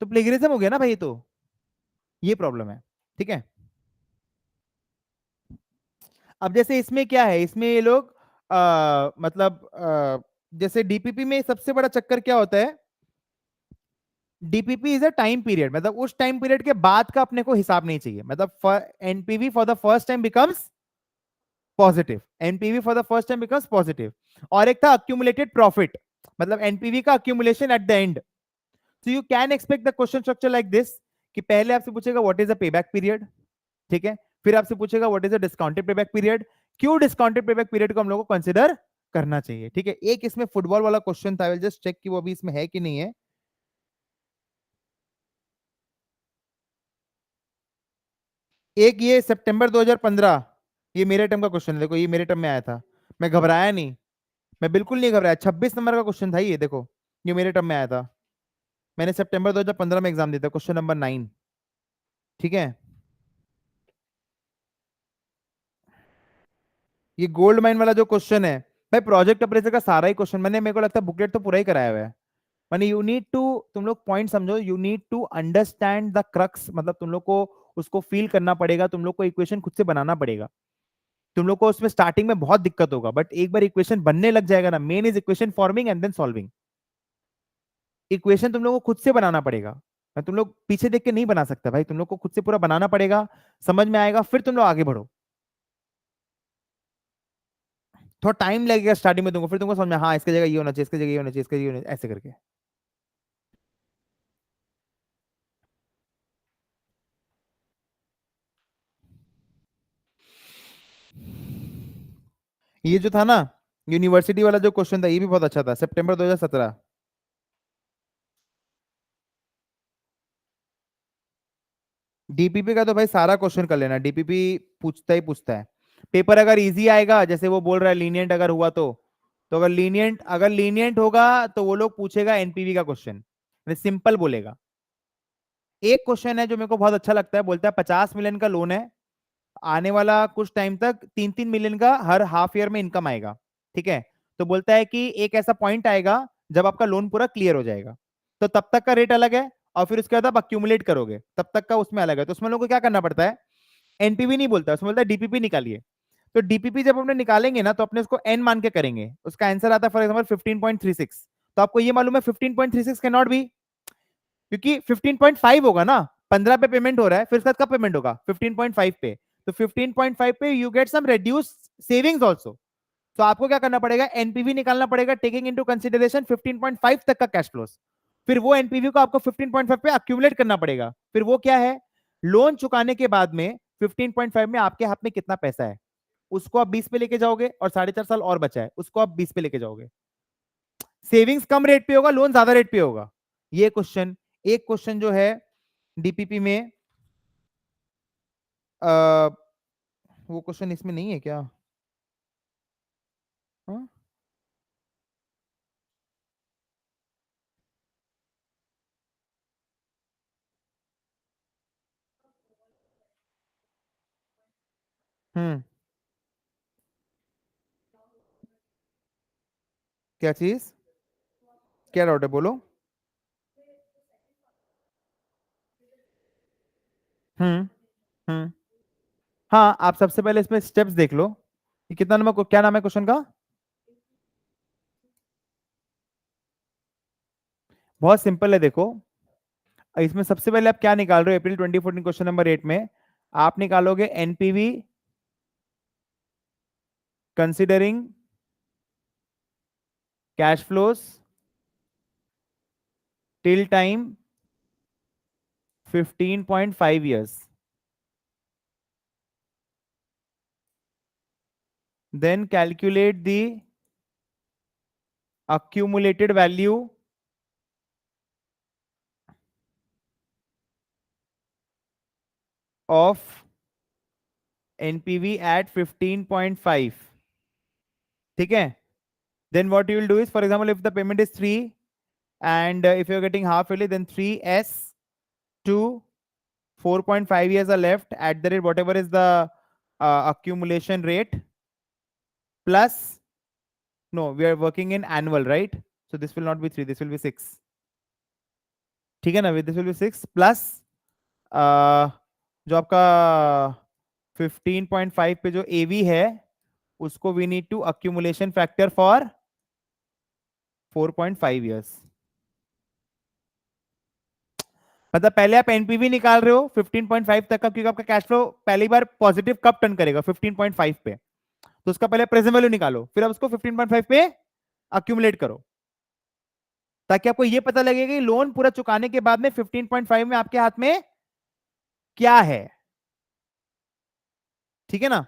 तो प्लेगरिज्म हो गया ना भाई। तो ये प्रॉब्लम है, ठीक है। अब जैसे इसमें क्या है, इसमें ये लोग मतलब जैसे डीपीपी में सबसे बड़ा चक्कर क्या होता है, DPP is a time period, मतलब उस टाइम पीरियड के बाद का अपने को हिसाब नहीं चाहिए, मतलब NPV for the first time becomes positive, NPV for the first time becomes positive. और एक था अक्यूमुलेटेड प्रॉफिट, मतलब एनपीवी का accumulation at the end. So you can expect the question structure like this, कि पहले आपसे पूछेगा what is the payback period, ठीक है, फिर आपसे पूछेगा what is the discounted payback period, क्यों डिस्काउंटेड पेबैक पीरियड को हम लोग को कंसिडर करना चाहिए, ठीक है। एक इसमें फुटबॉल वाला क्वेश्चन था, जस्ट चेक कि वो अभी इसमें है कि नहीं है। एक ये सितंबर 2015, ये मेरे टर्म का क्वेश्चन है, देखो ये मेरे टर्म में आया था, मैं घबराया नहीं, मैं बिल्कुल नहीं घबराया। 26 नंबर का क्वेश्चन था ये, देखो ये मेरे टर्म में आया था, मैंने सितंबर 2015 में एग्जाम दिया था, क्वेश्चन नंबर 9, ठीक है। ये गोल्ड माइन वाला जो क्वेश्चन है, भाई प्रोजेक्ट अप्रेजर का सारा ही क्वेश्चन मैंने, मेरे को लगता है बुकलेट तो पूरा ही कराया हुआ है। माने यू नीड टू, तुम लोग पॉइंट समझो, you need to understand the crux, मतलब तुम लोग को उसको फील करना पड़ेगा, तुम लोग को इक्वेशन खुद से बनाना पड़ेगा। तुम लोग को उसमें स्टार्टिंग में बहुत दिक्कत होगा, बट एक बार इक्वेशन बनने लग जाएगा ना, main is equation forming and then solving. Equation तुम लोग को खुद से बनाना पड़ेगा, मैं तुम लोग पीछे देख के नहीं बना सकता भाई, तुम लोग को खुद से पूरा बनाना पड़ेगा, समझ में आएगा, फिर तुम लोग आगे बढ़ो। थोड़ा टाइम लगेगा स्टार्टिंग में तुमको, फिर तुमको समझ में, हाँ इसकी जगह ये होना चाहिए, इसकी जगह ये होना चाहिए, इसकी जगह ये होना चाहिए, ऐसे करके। ये जो था ना यूनिवर्सिटी वाला जो क्वेश्चन था, ये भी बहुत अच्छा था, सितंबर 2017। डीपीपी का तो भाई सारा क्वेश्चन कर लेना, डीपीपी पूछता ही पूछता है। पेपर अगर इजी आएगा, जैसे वो बोल रहा है लीनियंट अगर हुआ तो अगर लीनियंट होगा तो वो लोग पूछेगा एनपीवी का क्वेश्चन, सिंपल बोलेगा। एक क्वेश्चन है जो मेरे को बहुत अच्छा लगता है, बोलता है 50 मिलियन का लोन है, आने वाला कुछ टाइम तक 3-3 मिलियन का हर हाफ ईयर में इनकम आएगा, ठीक है। तो बोलता है कि एक ऐसा पॉइंट आएगा जब आपका लोन पूरा क्लियर हो जाएगा, तो तब तक का रेट अलग है, और फिर उसके बाद आप अक्यूमुलेट करोगे तब तक का उसमें अलग है। तो उसमें लोगों को क्या करना पड़ता है, एनपीवी नहीं बोलता, उसमें बोलता है डीपीपी निकालिए। तो डीपीपी जब अपने निकालेंगे ना तो अपने उसको एन मान के करेंगे, उसका आंसर आता है फॉर एग्जाम्पल 15.36। तो आपको ये मालूम है 15.36 कैन नॉट बी, क्योंकि 15.5 होगा ना, 15 पे पेमेंट हो रहा है, फिर उसका कब पेमेंट होगा 15.5 पे। तो 15.5 पे you get some reduce savings also. तो आपको क्या करना पड़ेगा, एनपीवी निकालना पड़ेगा टेकिंग इनटू कंसीडरेशन 15.5 तक का कैश फ्लोस। फिर वो एनपीवी को आपको 15.5 पे अक्यूमुलेट करना पड़ेगा। फिर वो क्या है, लोन चुकाने के बाद में 15.5 में आपके हाथ में कितना पैसा है, उसको आप 20 पे लेके जाओगे, और 4.5 साल और बचा है उसको आप 20 पे लेके जाओगे। सेविंग्स कम रेट पे होगा, लोन ज्यादा रेट पे होगा। ये क्वेश्चन, एक क्वेश्चन जो है डीपीपी में, आ, वो क्वेश्चन इसमें नहीं है क्या? हाँ? हम्म। क्या चीज, क्या डाउट है बोलो। हम्म। हम्म। हाँ, आप सबसे पहले इसमें स्टेप्स देख लो कि कितना नंबर को, क्या नाम है क्वेश्चन का। बहुत सिंपल है, देखो इसमें सबसे पहले आप क्या निकाल रहे हो, अप्रैल 2014 क्वेश्चन नंबर 8 में आप निकालोगे NPV considering cash flows till time 15.5 years, then calculate the accumulated value of NPV at 15.5. ठीक है, then what you will do is, for example, if the payment is 3 and if you're getting half yearly, then 3s to 4.5 years are left at the rate whatever is the accumulation rate, plus, no, we are working in annual, right? So this will not be 3, this will be 6. ठीक है ना, this will be 6 plus जो आपका 15.5 पे जो AV है उसको we need to accumulation factor for 4.5 years. मतलब पहले आप एनपीवी निकाल रहे हो 15.5 तक का, क्योंकि आपका कैश फ्लो पहली बार पॉजिटिव कब टर्न करेगा 15.5 पे, तो उसका पहले प्रेजेंट वैल्यू निकालो, फिर आप उसको 15.5 पे अक्यूमुलेट करो, ताकि आपको ये पता लगेगा कि लोन पूरा चुकाने के बाद में 15.5 में आपके हाथ में क्या है। ठीक है ना।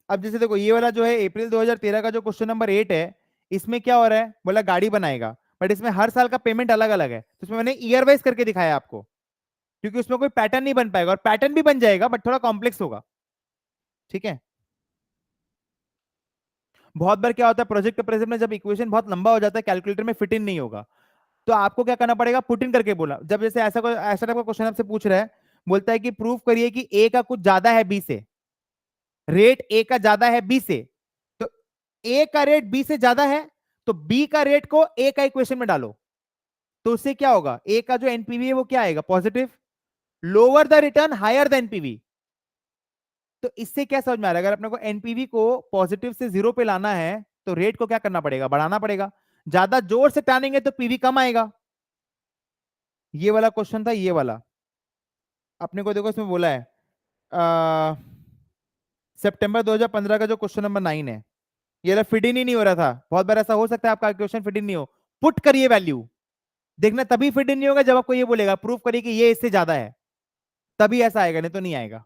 अब जैसे देखो ये वाला जो है अप्रैल 2013 का जो क्वेश्चन नंबर 8 है, इसमें क्या हो रहा है, बोला गाड़ी बनाएगा, बट इसमें हर साल का पेमेंट अलग अलग है, तो इसमें मैंने ईयर वाइज करके दिखाया आपको, क्योंकि उसमें कोई पैटर्न नहीं बन पाएगा, और पैटर्न भी बन जाएगा बट थोड़ा कॉम्प्लेक्स होगा। ठीक है। बहुत बार क्या होता है प्रोजेक्ट प्रेजेंट में, जब इक्वेशन बहुत लंबा हो जाता है कैलकुलेटर में फिट इन नहीं होगा, तो आपको क्या करना पड़ेगा, पुट इन करके बोला, जब जैसे ऐसा कोई ऐसा टाइप का क्वेश्चन आपसे पूछ रहा है, बोलता है कि प्रूव करिए कि ए का कुछ ज्यादा है बी से, रेट ए का ज्यादा है बी से, तो ए का रेट बी से ज्यादा है, तो बी का रेट को ए का इक्वेशन में डालो, तो उससे क्या होगा, ए का जो एनपीवी है वो क्या आएगा, positive, lower the return higher the NPV. तो इससे क्या समझ में आ रहा है, अगर अपने को एनपीवी को पॉजिटिव से जीरो पे लाना है तो रेट को क्या करना पड़ेगा, बढ़ाना पड़ेगा, ज्यादा जोर से टानेंगे तो पीवी कम आएगा। ये वाला क्वेश्चन था, ये वाला अपने को देखो इसमें बोला है सितंबर 2015 का जो क्वेश्चन नंबर 9 है, ये वाला फिट इन ही नहीं हो रहा था, बहुत बार ऐसा हो सकता है आपका क्वेश्चन फिट इन नहीं हो, पुट करिए वैल्यू, देखना तभी फिट इन नहीं होगा जब आपको ये बोलेगा प्रूफ करिए कि ये इससे ज्यादा है, तभी ऐसा आएगा, नहीं तो नहीं आएगा।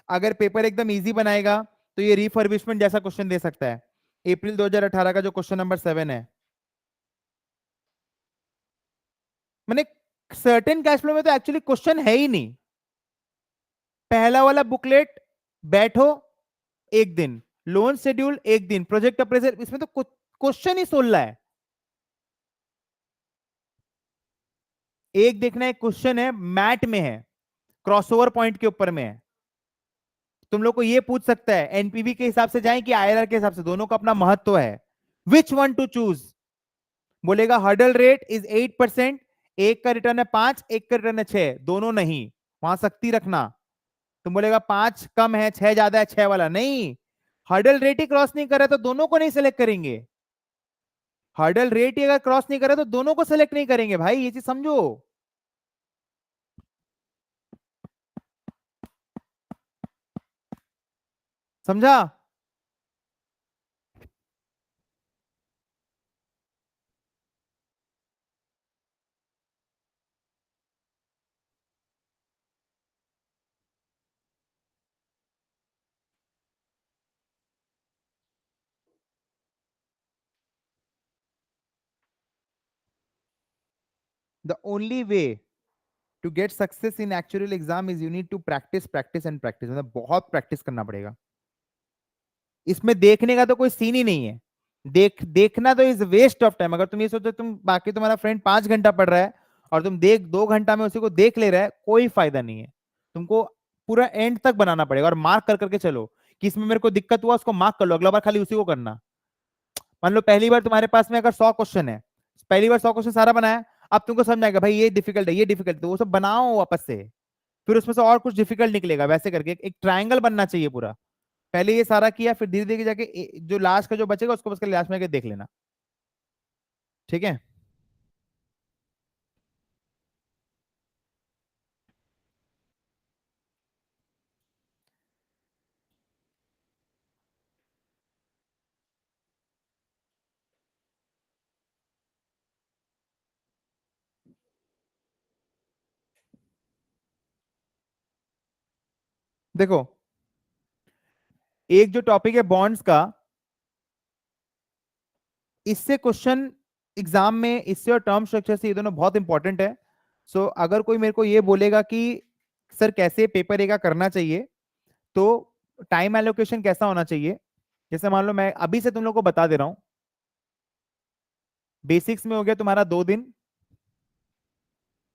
अगर पेपर एकदम इजी बनाएगा तो ये रिफर्बिशमेंट जैसा क्वेश्चन दे सकता है, अप्रैल 2018 का जो क्वेश्चन नंबर 7 है, मैंने सर्टेन कैश फ्लो में तो एक्चुअली क्वेश्चन है ही नहीं, पहला वाला बुकलेट, बैठो एक दिन, लोन शेड्यूल एक दिन, प्रोजेक्ट अप्रेजल, इसमें तो क्वेश्चन ही 16 है। एक देखना, एक क्वेश्चन है मैट में है, क्रॉसओवर पॉइंट के ऊपर में है, तुम लोग को ये पूछ सकता है एनपीवी के हिसाब से जाएं कि आईआरआर के हिसाब से, दोनों का अपना महत्व है, विच वन टू चूज। बोलेगा हर्डल रेट इज 8%, एक का रिटर्न है 5, एक का रिटर्न है 6, दोनों नहीं, वहां सख्ती रखना। तुम बोलेगा 5 कम है 6 ज्यादा है, 6 वाला नहीं, हर्डल रेट ही क्रॉस नहीं कर रहा तो दोनों को नहीं सिलेक्ट करेंगे। हर्डल रेट ही अगर क्रॉस नहीं करे तो दोनों को सिलेक्ट नहीं करेंगे भाई, ये चीज समझो। समझा? The only way to get success in actual exam is you need to practice practice and practice, मतलब बहुत प्रैक्टिस करना पड़ेगा। इसमें देखने का तो कोई सीन ही नहीं है, देखना तो इज वेस्ट ऑफ टाइम। अगर तुम ये सोचो तुम बाकी तुम्हारा फ्रेंड 5 घंटा पढ़ रहा है और तुम 2 घंटा में उसी को देख ले रहा है, कोई फायदा नहीं है। तुमको पूरा एंड तक बनाना पड़ेगा और मार्क कर करके चलो कि इसमें मेरे को दिक्कत हुआ, उसको मार्क कर लो, अगला बार खाली उसी को करना। मान लो पहली बार तुम्हारे पास में अगर 100 क्वेश्चन है, पहली बार 100 क्वेश्चन सारा बनाया, अब तुमको समझ आएगा भाई ये डिफिकल्ट है, ये डिफिकल्ट है, तो वो सब बनाओ वापस से, फिर उसमें से और कुछ डिफिकल्ट निकलेगा, वैसे करके एक ट्रायंगल बनना चाहिए पूरा। पहले ये सारा किया, फिर धीरे धीरे जाके जो लास्ट का जो बचेगा उसको बस लास्ट में देख लेना। ठीक है? देखो, एक जो टॉपिक है बॉन्ड्स का, इससे क्वेश्चन एग्जाम में, इससे और टर्म स्ट्रक्चर से, ये दोनों बहुत इंपॉर्टेंट है। सो अगर कोई मेरे को ये बोलेगा कि सर कैसे पेपर ए का करना चाहिए, तो टाइम एलोकेशन कैसा होना चाहिए, जैसे मान लो मैं अभी से तुम लोग को बता दे रहा हूं, बेसिक्स में हो गया तुम्हारा 2 दिन,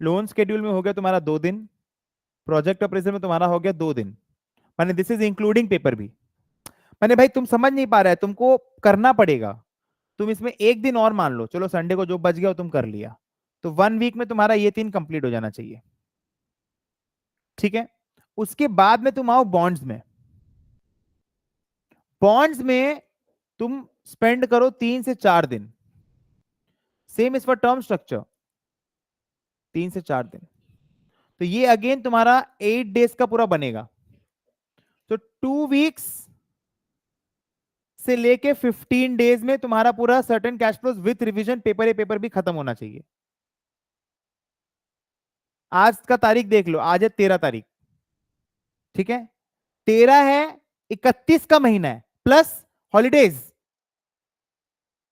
लोन शेड्यूल में हो गया तुम्हारा 2 दिन, प्रोजेक्ट अप्रेजल में तुम्हारा हो गया 2 दिन, माने दिस इज इंक्लूडिंग पेपर भी। मैंने भाई तुम समझ नहीं पा रहा है, तुमको करना पड़ेगा। तुम इसमें एक दिन और मान लो, चलो संडे को जो बच गया वो तुम कर लिया, तो 1 वीक में तुम्हारा ये 3 कंप्लीट हो जाना चाहिए। ठीक है? उसके बाद में तुम आओ बॉन्ड्स में। बॉन्ड्स में तुम स्पेंड करो 3 से 4 दिन, same is for term structure, 3 से 4 दिन। तो ये अगेन तुम्हारा 8 डेज का पूरा बनेगा। तो 2 वीक्स से लेके 15 डेज में तुम्हारा पूरा certain cash flows with revision paper A paper भी खत्म होना चाहिए। आज का तारीख देख लो, आज है 13 तारीख। ठीक है? 13 है, 31 का महीना है, प्लस हॉलीडेज,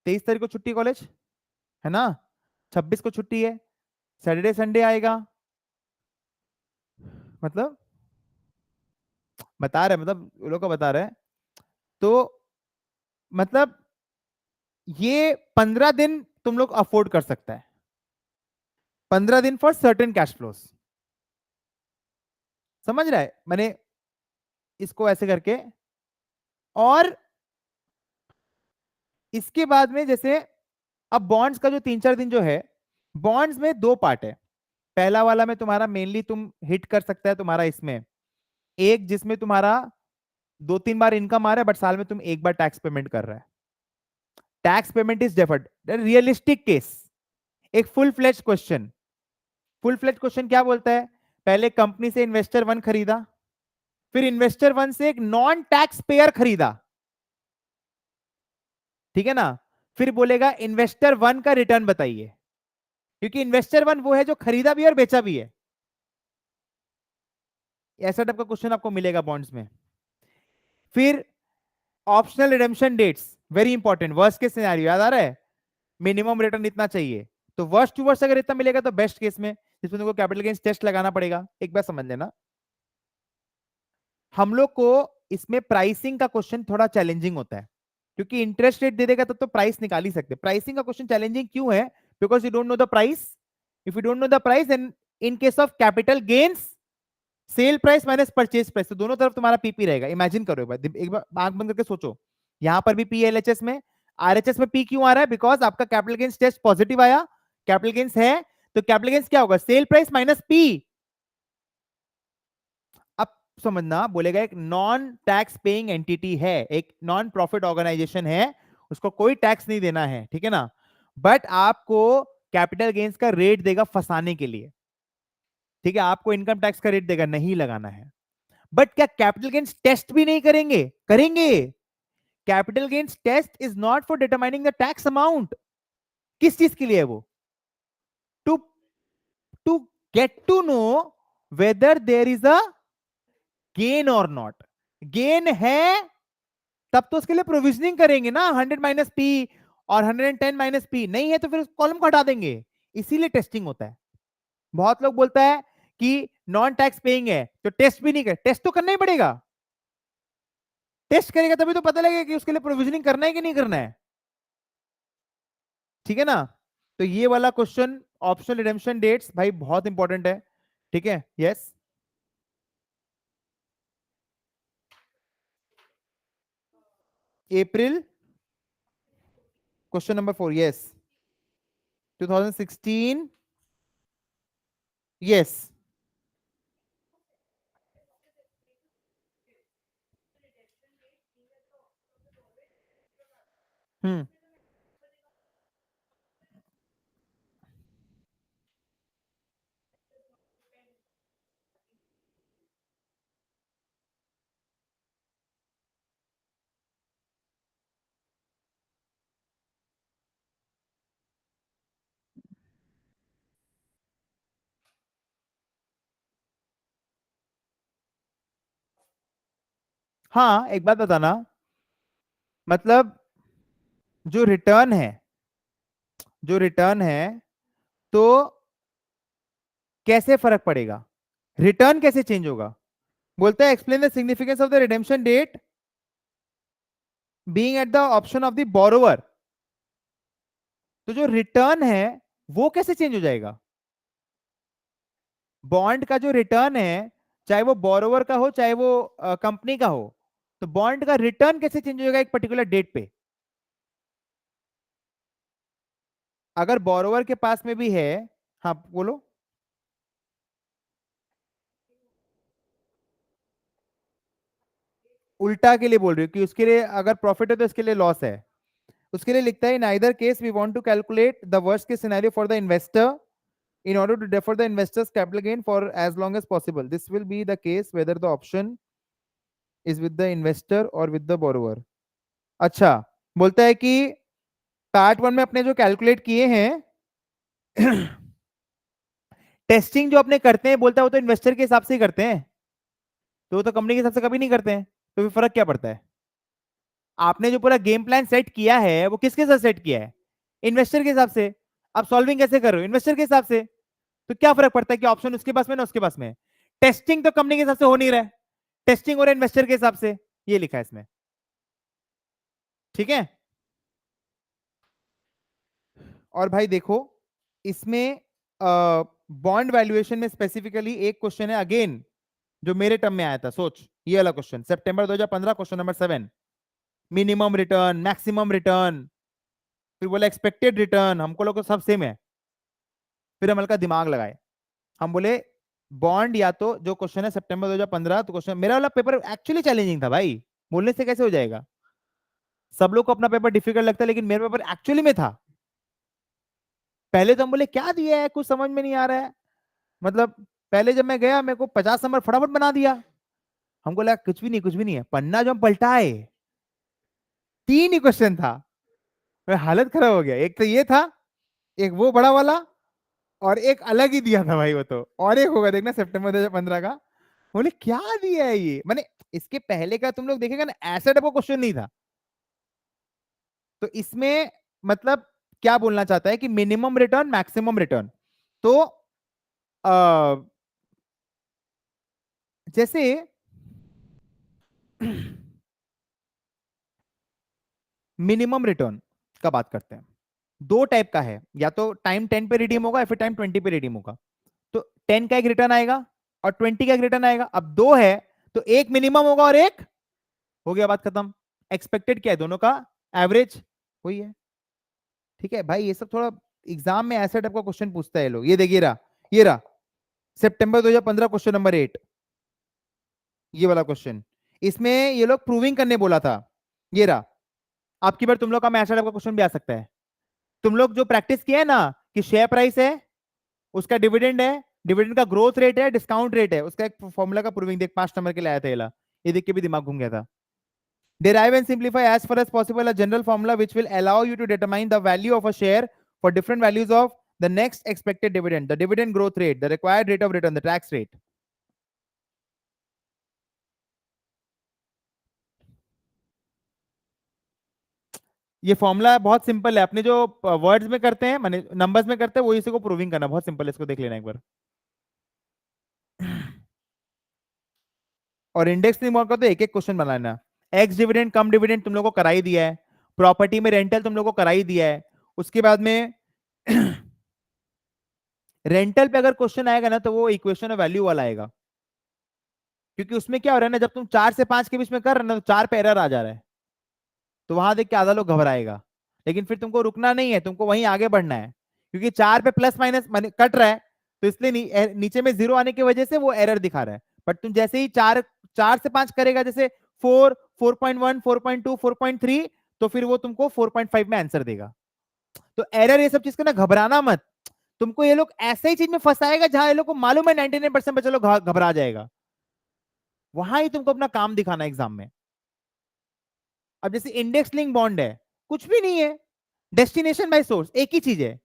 23 तारीख को छुट्टी कॉलेज है ना, 26 को छुट्टी है, सैटरडे संडे आएगा, मतलब बता रहे, मतलब वो लोग का बता रहे हैं, तो मतलब ये 15 दिन तुम लोग अफोर्ड कर सकता है, 15 दिन फॉर सर्टेन कैश फ्लोज। समझ रहा है मैंने इसको ऐसे करके। और इसके बाद में जैसे अब बॉन्ड्स का जो 3-4 दिन जो है, बॉन्ड्स में 2 पार्ट है। पहला वाला में तुम्हारा मेनली तुम हिट कर सकता है तुम्हारा इसमें, एक जिसमें तुम्हारा 2-3 बार इनकम आ रहा है बट साल में तुम एक बार टैक्स पेमेंट कर रहा है, tax payment is deferred, realistic case. एक full fledge question, full fledge question क्या बोलता है, पहले कंपनी से इन्वेस्टर 1 खरीदा, फिर इन्वेस्टर 1 से एक नॉन टैक्स पेयर खरीदा, ठीक है ना, फिर बोलेगा इन्वेस्टर 1 का रिटर्न बताइए, क्योंकि इन्वेस्टर 1 वो है जो खरीदा भी और बेचा भी है। ऐसा टाइप का क्वेश्चन आपको मिलेगा बॉन्ड्स में। फिर optional redemption dates, very important, worst case scenario याद आ रहा है, मिनिमम रिटर्न इतना चाहिए, तो वर्स्ट टू वर्स्ट अगर इतना मिलेगा तो बेस्ट केस में, जिसमें तुमको कैपिटल गेन्स टेस्ट लगाना पड़ेगा। एक बार समझ लेना, हम लोग को इसमें प्राइसिंग का क्वेश्चन थोड़ा चैलेंजिंग होता है, क्योंकि इंटरेस्ट रेट दे देगा तब तो प्राइस निकाल ही सकते। प्राइसिंग का क्वेश्चन चैलेंजिंग क्यों है, because you don't know the price. If you don't know the price, then in case of capital gains sale price minus purchase price, तो दोनों तरफ तुम्हारा पीपी रहेगा। इमेजिन करो एक बार आंख बंद करके सोचो, यहां पर भी पी एलएचएस में, आरएचएस में पी क्यों आ रहा है? बिकॉज आपका कैपिटल गेन्स टेस्ट पॉजिटिव आया, कैपिटल गेन्स है, तो कैपिटल गेन्स क्या होगा? Cell price minus P. अब समझना, बोलेगा एक नॉन टैक्स पेइंग एंटिटी है, एक नॉन प्रॉफिट ऑर्गेनाइजेशन है, उसको कोई टैक्स नहीं देना है, ठीक है ना, बट आपको कैपिटल गेन्स का रेट देगा फंसाने के लिए, ठीक है, आपको इनकम टैक्स का रेट देगा, नहीं लगाना है। बट क्या कैपिटल गेन्स टेस्ट भी नहीं करेंगे? करेंगे। Capital gains test is not for determining the tax amount. किस चीज के लिए है वो? To to get to know whether there is a gain और नॉट। गेन है तब तो उसके लिए प्रोविजनिंग करेंगे ना, 100 माइनस पी और 110 माइनस पी, नहीं है तो फिर उस कॉलम को हटा देंगे, इसीलिए टेस्टिंग होता है। बहुत लोग बोलता है कि नॉन टैक्स पेइंग है तो टेस्ट भी नहीं कर, टेस्ट तो करना ही पड़ेगा, टेस्ट करेगा तभी तो पता लगेगा कि उसके लिए प्रोविजनिंग करना है कि नहीं करना है, ठीक है ना। तो ये वाला क्वेश्चन ऑप्शनल रिडेम्पशन डेट्स भाई बहुत इंपॉर्टेंट है, ठीक है। यस, अप्रैल, क्वेश्चन नंबर 4, यस, 2016, यस। हम्म, हाँ एक बात बताना, मतलब जो रिटर्न है, जो रिटर्न है, तो कैसे फर्क पड़ेगा, रिटर्न कैसे चेंज होगा? बोलता है explain the significance of the redemption date being at the option of the borrower. तो जो रिटर्न है वो कैसे चेंज हो जाएगा? बॉन्ड का जो रिटर्न है, चाहे वो बोरोवर का हो चाहे वो कंपनी का हो, तो बॉन्ड का रिटर्न कैसे चेंज होगा एक पर्टिकुलर डेट पे? अगर बोरोवर के पास में भी है, हाँ बोलो। उल्टा के लिए बोल रही हूँ कि उसके लिए अगर प्रॉफिट है तो इसके लिए लॉस है। उसके लिए लिखता है in either case we want to calculate the worst case scenario for the investor in order to defer the investor's capital gain for as long as possible. This will be the case whether the option is with the investor or with the borrower. अच्छा, बोलता है कि part one में अपने जो calculate किए हैं, testing जो अपने करते हैं, बोलता है वो तो इन्वेस्टर के हिसाब से ही करते हैं, तो वो तो कंपनी के हिसाब से कभी नहीं करते हैं, तो फिर फर्क क्या पड़ता है? आपने जो पूरा गेम प्लान सेट किया है वो किसके साथ सेट किया है? इन्वेस्टर के हिसाब से। आप सॉल्विंग कैसे कर रहे हो? इन्वेस्टर के हिसाब से। तो क्या फर्क पड़ता है कि ऑप्शन उसके पास में ना उसके पास में? टेस्टिंग तो कंपनी के हिसाब से हो नहीं रहा है, टेस्टिंग और इन्वेस्टर के हिसाब से, ये लिखा है इसमें, ठीक है। और भाई देखो, इसमें बॉन्ड वैल्यूएशन में स्पेसिफिकली एक क्वेश्चन है अगेन, जो मेरे टर्म में आया था, सोच, ये वाला क्वेश्चन सितंबर 2015, question number 7, minimum return, maximum return, फिर बोला एक्सपेक्टेड रिटर्न, हमको लोग तो सब सेम है। फिर हम हल्का दिमाग लगाए, हम बोले बॉन्ड या तो, जो क्वेश्चन है सितंबर 2015, तो क्वेश्चन मेरा वाला पेपर एक्चुअली चैलेंजिंग था भाई, बोलने से कैसे हो जाएगा? सब लोग को अपना पेपर डिफिकल्ट लगता है, लेकिन मेरा पेपर एक्चुअली में था। पहले तो हम बोले क्या दिया है, कुछ समझ में नहीं आ रहा है, मतलब पहले जब मैं गया मेरे को 50 नंबर फटाफट बना दिया, हमको लगा कुछ भी नहीं, कुछ भी नहीं है, पन्ना जो हम पलटाए, 3 ही क्वेश्चन था, मेरा हालत खराब हो गया। एक तो ये था, एक वो बड़ा वाला, और एक अलग ही दिया था भाई वो तो, और एक होगा देखना सितंबर 2015 का। बोले क्या दिया है ये, मैंने इसके पहले का तुम लोग देखेगा ना, ऐसा टाइप का क्वेश्चन नहीं था। तो इसमें मतलब क्या बोलना चाहता है कि मिनिमम रिटर्न, मैक्सिमम रिटर्न, तो जैसे मिनिमम रिटर्न का बात करते हैं, दो टाइप का है, या तो टाइम 10 पे रिडीम होगा या फिर टाइम 20 पे रिडीम होगा। तो 10 का एक रिटर्न आएगा, और 20 का रिटर्न आएगा। अब 2 है तो एक मिनिमम होगा और एक, हो गया बात खत्म। एक्सपेक्टेड क्या है दोनों का, एवरेज वही है। ठीक है भाई, ये सब थोड़ा एग्जाम में ऐसे टाइप का क्वेश्चन पूछता है लोग। ये देखिए रहा, ये रहा सितंबर 2015 क्वेश्चन नंबर 8, ये वाला क्वेश्चन। इसमें ये लोग प्रूविंग करने बोला था। ये रहा, आपकी बार तुम लोग का ऐसा टाइप का क्वेश्चन भी आ सकता है। तुम लोग जो प्रैक्टिस किया है ना कि शेयर प्राइस है, उसका डिविडेंड है, डिविडेंड का ग्रोथ रेट है, डिस्काउंट रेट है, उसका एक फॉर्मूला का प्रूविंग देख 5 नंबर के लिए आया था। ये देख के भी दिमाग घूम गया था। Derive and simplify as far as possible a general formula which will allow you to determine the value of a share for different values of the next expected dividend, the dividend growth rate, the required rate of return, the tax rate. ये formula बहुत simple है, अपने जो words में करते हैं माने numbers में करते हैं वो इसी को प्रूविंग करना बहुत सिंपल है। इसको देख लेना एक बार। और इंडेक्स नहीं मौका तो एक एक क्वेश्चन बनाना। एक्स डिविडेंड कम डिविडेंड तुम लोगों को करा ही दिया है, प्रॉपर्टी में रेंटल तुम लोगों को करा ही दिया है। उसके बाद में रेंटल पे अगर क्वेश्चन आएगा ना तो वो इक्वेशन ऑफ वैल्यू वाला आएगा, क्योंकि उसमें क्या हो रहा है ना, जब तुम 4 से 5 के बीच में कर रहे हो ना तो 4 पे एरर आ जा रहा है, तो वहां देख के आधा लोग घबराएगा। लेकिन फिर तुमको रुकना नहीं है, तुमको वहीं आगे बढ़ना है, क्योंकि 4 पे प्लस माइनस कट रहा है, तो इसलिए नीचे में 0 आने की वजह से वो एरर दिखा रहा है। बट तुम जैसे ही 4 से 5 करेगा, जैसे 4, 4.1, 4.2, 4.3, तो फिर वो तुमको 4.5 में आंसर देगा। तो एरर ये सब चीज का ना घबराना मत। तुमको ये लोग ऐसे ही चीज में फंसाएगा जहां ये लोग को मालूम है 99% बच्चे लोग घबरा जाएगा, वहां ही तुमको अपना काम दिखाना एग्जाम में। अब जैसे इंडेक्स लिंक बॉन्ड है, कुछ भी नहीं है, डेस्टिनेशन बाय सोर्स एक ही चीज है।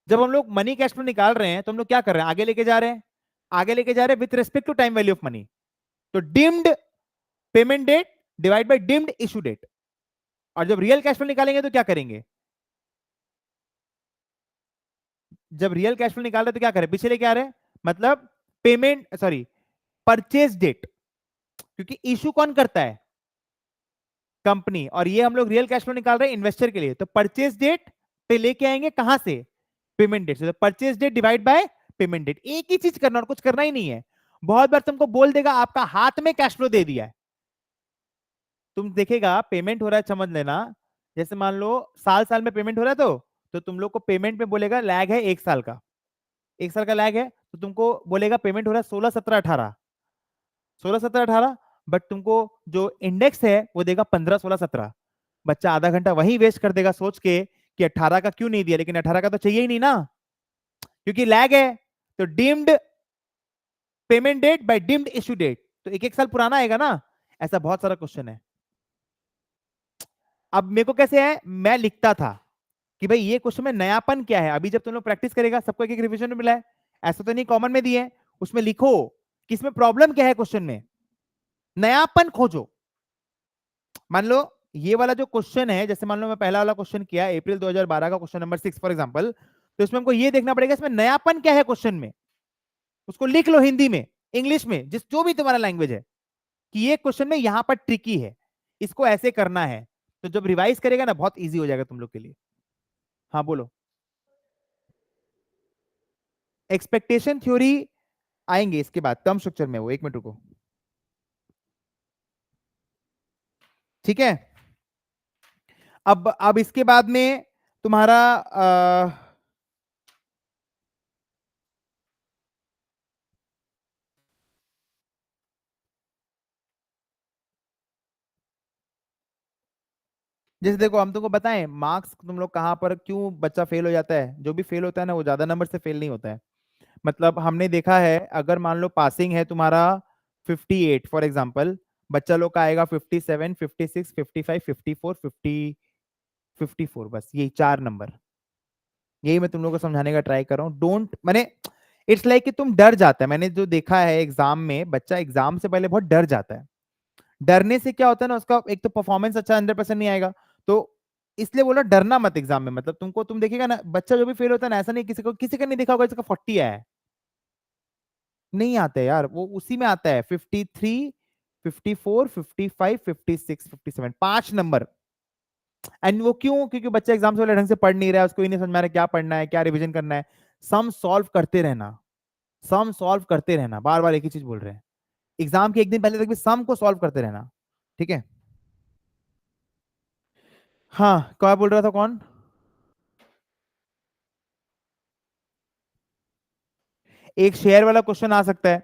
जब हम लोग मनी कैश फ्लो निकाल रहे हैं तो हम लोग क्या कर रहे हैं, आगे लेके जा रहे हैं, आगे लेके जा रहे हैं with respect to time value of money. तो deemed payment date divide by deemed issue date. और जब रियल कैश फ्लो निकालेंगे तो क्या करेंगे, जब रियल कैश फ्लो निकाल रहे हैं तो क्या करें, पीछे लेके आ रहे हैं, मतलब पेमेंट सॉरी परचेज डेट, क्योंकि इशू कौन करता है, कंपनी। और ये हम लोग रियल कैश फ्लो निकाल रहे हैं इन्वेस्टर के लिए, तो परचेज डेट पे लेके आएंगे कहां से, पेमेंट डेट से। तो purchase date divide by payment date, एक ही चीज करना और कुछ करना ही नहीं है। बहुत बार तुमको बोल देगा आपका हाथ में कैश फ्लो दे दिया है, तुम देखेगा पेमेंट हो रहा है, समझ लेना। जैसे मान लो साल साल में पेमेंट हो रहा है, तो तुम लोग को पेमेंट में बोलेगा लैग है 1 साल का, 1 साल का लैग है, तो तुमको बोलेगा पेमेंट हो रहा है 16, 17, 18, 16, 17, 18। बट तुमको जो इंडेक्स है वो देगा 15, 16, 17। बच्चा आधा घंटा वही वेस्ट कर देगा सोच के कि 18 का क्यों नहीं दिया, लेकिन 18 का तो चाहिए ही नहीं ना, क्योंकि लैग है। तो deemed payment date by deemed issue date, तो एक एक साल पुराना आएगा ना। ऐसा बहुत सारा क्वेश्चन है। अब मेरे को कैसे है, मैं लिखता था कि भाई ये क्वेश्चन में नयापन क्या है। अभी जब तुम लोग प्रैक्टिस करेगा, सबको एक एक रिवीजन में मिला है, ऐसा तो नहीं कॉमन में दिए है, उसमें लिखो कि इसमें प्रॉब्लम क्या है, क्वेश्चन में नयापन खोजो। मान लो ये वाला जो क्वेश्चन है, जैसे मान लो मैं पहला वाला क्वेश्चन किया अप्रैल 2012 का क्वेश्चन नंबर 6 फॉर एग्जांपल, तो इसमें हमको ये देखना पड़ेगा इसमें नयापन क्या है क्वेश्चन में। उसको लिख लो हिंदी में, इंग्लिश में, जिस जो भी तुम्हारा लैंग्वेज है, कि ये क्वेश्चन में यहां पर ट्रिकी है, इसको ऐसे करना है। तो जब रिवाइज करेगा ना बहुत इजी हो जाएगा तुम लोग के लिए। हाँ बोलो। एक्सपेक्टेशन थ्योरी आएंगे इसके बाद टर्म स्ट्रक्चर में, वो 1 मिनट रुको। ठीक है, अब इसके बाद में तुम्हारा जैसे देखो हम तुमको बताएं मार्क्स तुम लोग कहां पर क्यों बच्चा फेल हो जाता है। जो भी फेल होता है ना वो ज्यादा नंबर से फेल नहीं होता है। मतलब हमने देखा है, अगर मान लो पासिंग है तुम्हारा 58 फॉर एग्जांपल, बच्चा लोग का आएगा 57, 56, 55, 54, 50, 54, बस यही 4 नंबर। यही मैं तुम लोग को समझाने का ट्राई कर रहा हूँ। डोंट मैंने इट्स लाइक कि तुम डर जाता है। मैंने जो देखा है एग्जाम में, बच्चा एग्जाम से पहले बहुत डर जाता है। डरने से क्या होता है ना, उसका एक तो परफॉर्मेंस अच्छा 100% नहीं आएगा। तो इसलिए बोला डरना मत एग्जाम में। मतलब तुमको तुम देखिएगा ना, बच्चा जो भी फेल होता है ना, ऐसा नहीं किसी का नहीं देखा होगा इसका 40 आया है, नहीं आता है यार, वो उसी में आता है 53, 54, 55, 56, 57, 5 नंबर। एंड वो क्यों, क्योंकि बच्चा एग्जाम से पहले ढंग से पढ़ नहीं रहा है, उसको ही नहीं समझ में आ रहा है क्या पढ़ना है, क्या रिवीजन करना है। सम सॉल्व करते रहना, सम सॉल्व करते रहना, बार बार एक ही चीज बोल रहे हैं, एग्जाम के एक दिन पहले तक भी सम को सॉल्व करते रहना, ठीक है। हाँ, क्या बोल रहा था कौन? एक शेयर वाला क्वेश्चन आ सकता है,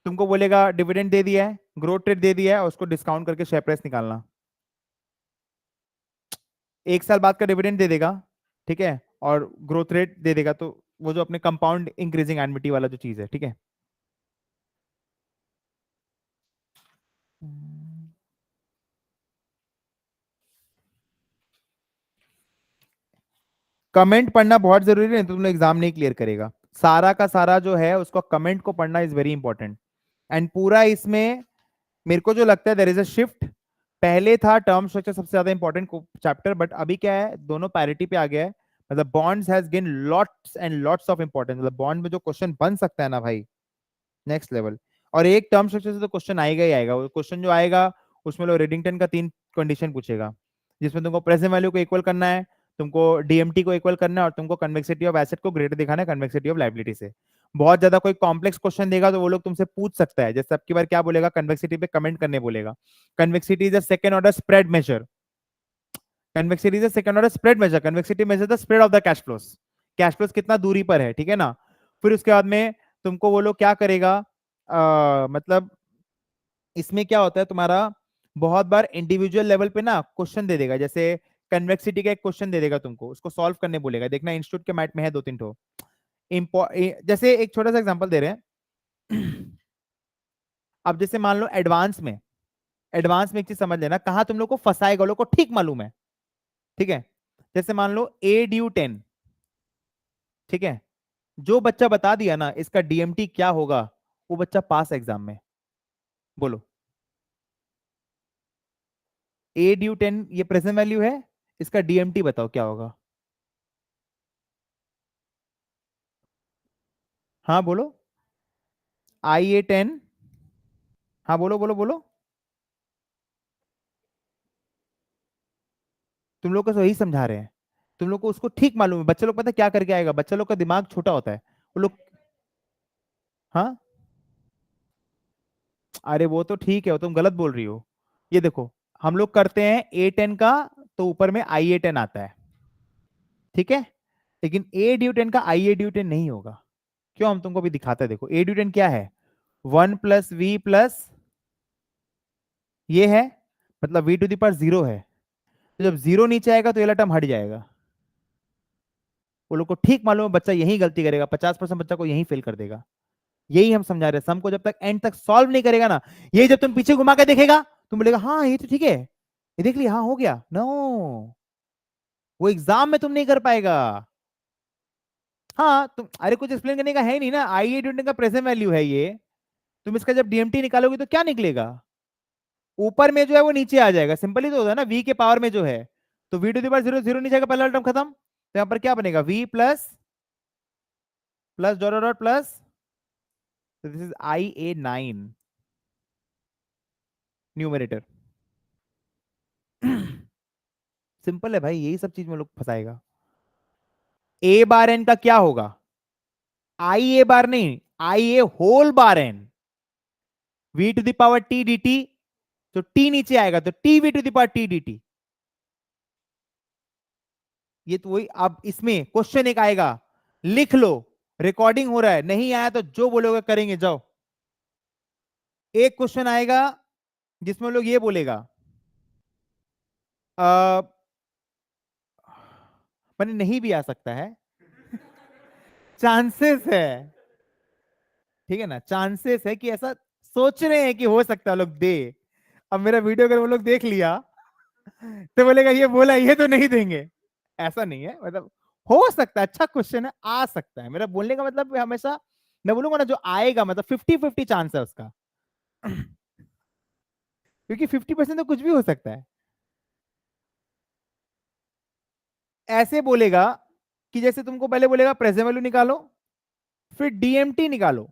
तुमको बोलेगा डिविडेंड दे दिया है, ग्रोथ रेट दे दिया है, और उसको डिस्काउंट करके शेयर प्राइस निकालना। एक साल बाद का डिविडेंड दे देगा, ठीक है, और ग्रोथ रेट दे देगा, तो वो जो अपने कंपाउंड इंक्रीजिंग एनमिटी वाला जो चीज है, ठीक है। कमेंट पढ़ना बहुत जरूरी है, तो तुम एग्जाम नहीं क्लियर करेगा। सारा का सारा जो है उसको कमेंट को पढ़ना इज वेरी इंपॉर्टेंट। एंड पूरा इसमें मेरे को जो लगता है देयर इज अ शिफ्ट। पहले था टर्म स्ट्रक्चर सबसे ज्यादा इंपॉर्टेंट चैप्टर, बट अभी क्या है, दोनों पैरिटी पे आ गया है। मतलब bonds has gain lots and lots of importance, मतलब बॉन्ड में जो क्वेश्चन बन सकता है ना भाई, नेक्स्ट लेवल। और एक टर्म स्ट्रक्चर से तो क्वेश्चन आएगा ही आएगा, वो क्वेश्चन जो आएगा उसमें लो रेडिंगटन का 3 कंडीशन पूछेगा, जिसमें तुमको प्रेजेंट वैल्यू को इक्वल करना है, तुमको डीएमटी को इक्वल करना है, और तुमको कन्वेक्सिटी ऑफ एसेट को ग्रेटर दिखाना है कन्वेक्सिटी ऑफ लायबिलिटी से। बहुत ज्यादा कोई कॉम्प्लेक्स क्वेश्चन देगा तो वो लोग तुमसे पूछ सकता है, जैसे अब की बार क्या बोलेगा, कन्वेक्सिटी पे कमेंट करने बोलेगा। Convexity is a second order spread measure, convexity is a second order spread measure, convexity measure the spread of the cash flows, cash flows कितना दूरी पर है, ठीक है ना। फिर उसके बाद में तुमको वो लोग क्या करेगा, मतलब इसमें क्या होता है तुम्हारा, बहुत बार इंडिविजुअल लेवल पे ना क्वेश्चन दे देगा, जैसे कन्वेक्सिटी का एक क्वेश्चन दे देगा तुमको, उसको सॉल्व करने बोलेगा, देखना इंस्टीट्यूट के मैट में है 2-3 ठो। जैसे एक छोटा सा एग्जांपल दे रहे हैं। अब जैसे मान लो एडवांस में एक चीज समझ लेना, कहाँ तुम लोग को फंसाएगा, लोग को ठीक मालूम है, ठीक है। जैसे मान लो A-10, ठीक है, जो बच्चा बता दिया ना इसका डीएमटी क्या होगा, वो बच्चा पास एग्जाम में। बोलो, A-10 ये प्रेजेंट वैल्यू है, इसका डीएमटी बताओ क्या होगा। हाँ बोलो। IA-10, हाँ बोलो बोलो बोलो। तुम लोग को तो यही समझा रहे हैं, तुम लोग को उसको ठीक मालूम है, बच्चे लोग पता है क्या करके आएगा, बच्चे लोग का दिमाग छोटा होता है, वो लोग। हाँ, अरे वो तो ठीक है, वो तुम गलत बोल रही हो। ये देखो, हम लोग करते हैं A-10 का, तो ऊपर में IA-10 आता है, ठीक है। लेकिन A-10 का IA-10 नहीं होगा। क्यों, हम तुमको भी दिखाते हैं, देखो A-10 क्या है, 1 + V प्लस ये है, मतलब V⁴ 0 है। तो जब 0 नीचे आएगा तो ये वाला टर्म हट जाएगा। वो लोग को ठीक मालूम है बच्चा यही गलती करेगा, 50% बच्चा को यही फेल कर देगा। यही हम समझा रहे हैं, सम को जब तक एंड तक सॉल्व नहीं करेगा ना, ये जब तुम पीछे घुमा के देखेगा, तुम बोलेगा हाँ ये तो ठीक है, ये देख लिया, हाँ हो गया, नो, वो एग्जाम में तुम नहीं कर पाएगा। हाँ तुम, अरे कुछ एक्सप्लेन करने का है नहीं ना, IA-20 का प्रेजेंट वैल्यू है ये, तुम इसका जब डीएमटी निकालोगे तो क्या निकलेगा, ऊपर में जो है वो नीचे आ जाएगा, सिंपल ही तो होता है ना, V के पावर में जो है, तो V⁴ 0, 0 नीचे आएगा, पहला टर्म खत्म, तो यहाँ पर क्या बनेगा, V plus plus dot dot plus, this is IA-9 numerator. Simple है भाई, यही सब चीज में लोग फंसाएगा। A⁻n का क्या होगा, IA बार नहीं, IA⁻n, V⁻T dt, तो T नीचे आएगा तो TV⁻T dt। ये तो वही, अब इसमें क्वेश्चन एक आएगा, लिख लो, रिकॉर्डिंग हो रहा है, नहीं आया तो जो बोलोगे करेंगे, जाओ। एक क्वेश्चन आएगा जिसमें लोग ये बोलेगा, आ, मैंने नहीं भी आ सकता है, चांसेस है, ठीक है ना, चांसेस है कि ऐसा सोच रहे हैं कि हो सकता है लोग दे। अब मेरा वीडियो अगर वो लोग देख लिया तो बोलेगा ये बोला, ये तो नहीं देंगे। ऐसा नहीं है, मतलब हो सकता है, अच्छा क्वेश्चन है, आ सकता है, मेरा बोलने का मतलब हमेशा मैं बोलूंगा ना, जो आएगा मतलब 50-50 चांस है उसका। क्योंकि 50% तो कुछ भी हो सकता है। ऐसे बोलेगा कि जैसे तुमको पहले बोलेगा प्रेजेंट वैल्यू निकालो, फिर डीएमटी निकालो,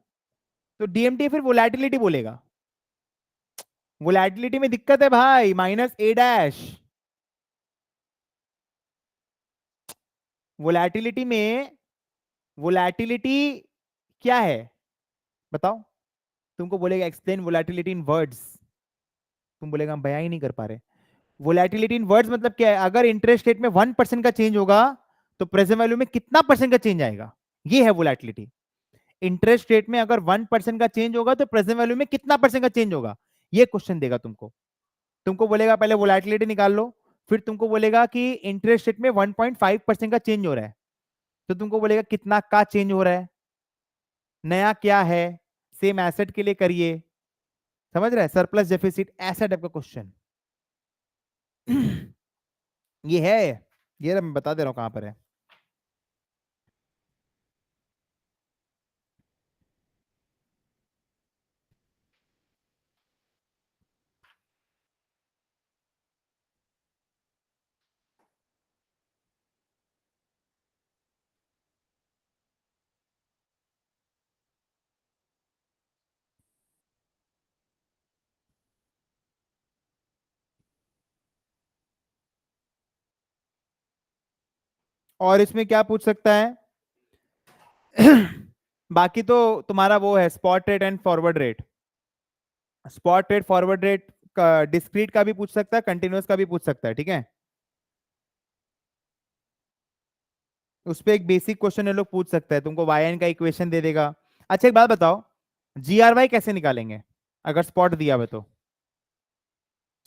तो डीएमटी फिर वोलैटिलिटी बोलेगा। वोलैटिलिटी में दिक्कत है भाई, -A'। वोलैटिलिटी में, वोलैटिलिटी क्या है, बताओ। तुमको बोलेगा एक्सप्लेन वोलेटिलिटी इन वर्ड्स, तुम बोलेगा हम बयां ही नहीं कर पा रहे। वोलेटिलिटी इन वर्ड्स मतलब क्या है? अगर इंटरेस्ट रेट में 1% का चेंज होगा तो प्रेजेंट वैल्यू में कितना परसेंट का चेंज आएगा, ये है वोलेटिलिटी। इंटरेस्ट रेट में अगर 1% का चेंज होगा तो प्रेजेंट वैल्यू में कितना परसेंट का चेंज होगा, ये क्वेश्चन देगा तुमको। तुमको बोलेगा पहले वोलेटिलिटी निकाल लो, फिर तुमको बोलेगा कि इंटरेस्ट रेट में 1.5% का चेंज हो रहा है, तो तुमको बोलेगा कितना का चेंज हो रहा है, नया क्या है, सेम एसेट के लिए करिए, समझ रहे हैं, सरप्लस डेफिसिट, ऐसा टाइप का क्वेश्चन। ये है, ये मैं बता दे रहा हूं कहां पर है। और इसमें क्या पूछ सकता है? बाकी तो तुम्हारा वो है spot rate and forward rate. Spot rate forward rate का डिस्क्रीट का भी पूछ सकता है, कंटिन्यूअस का भी पूछ सकता है, ठीक है। उस पर एक बेसिक क्वेश्चन ये लोग पूछ सकता है, तुमको वाई एन का इक्वेशन दे देगा। अच्छा एक बात बताओ, जीआरवाई कैसे निकालेंगे अगर स्पॉट दिया हुआ है तो?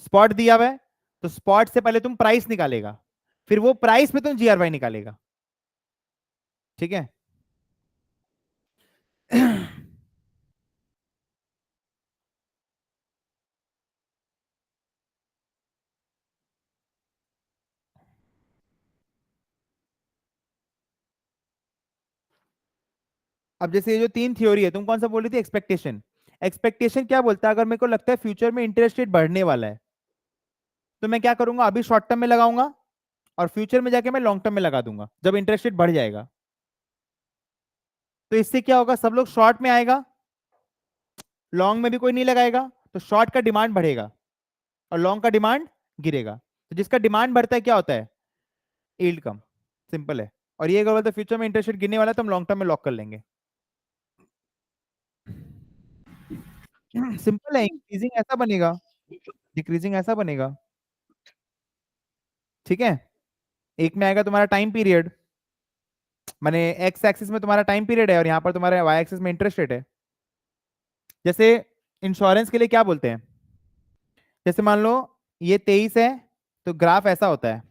स्पॉट दिया हुआ है तो स्पॉट से पहले तुम प्राइस निकालेगा, फिर वो प्राइस पे तुम जीआरवाई निकालेगा, ठीक है। अब जैसे ये जो तीन थ्योरी है, तुम कौन सा बोल रही थी? एक्सपेक्टेशन। एक्सपेक्टेशन क्या बोलता है? अगर मेरे को लगता है फ्यूचर में इंटरेस्ट रेट बढ़ने वाला है तो मैं क्या करूंगा, अभी शॉर्ट टर्म में लगाऊंगा और फ्यूचर में जाके मैं लॉन्ग टर्म में लगा दूंगा जब इंटरेस्ट रेट बढ़ जाएगा। तो इससे क्या होगा, सब लोग शॉर्ट में आएगा, लॉन्ग में भी कोई नहीं लगाएगा, तो शॉर्ट का डिमांड बढ़ेगा और लॉन्ग का डिमांड गिरेगा। तो जिसका डिमांड बढ़ता है क्या होता है? यील्ड कम, सिंपल है। और ये अगर बोलते फ्यूचर में इंटरेस्ट रेट गिरने वाला है तो हम लॉन्ग टर्म में लॉक कर लेंगे। सिंपल है, इंक्रीजिंग ऐसा बनेगा, डिक्रीजिंग ऐसा बनेगा, ठीक है। एक में आएगा तुम्हारा टाइम पीरियड, माने एक्स एक्सिस में तुम्हारा टाइम पीरियड है और यहाँ पर तुम्हारे वाई एक्सिस में इंटरेस्ट रेट है। जैसे इंश्योरेंस के लिए क्या बोलते हैं, जैसे मान लो ये 23 है तो ग्राफ ऐसा होता है,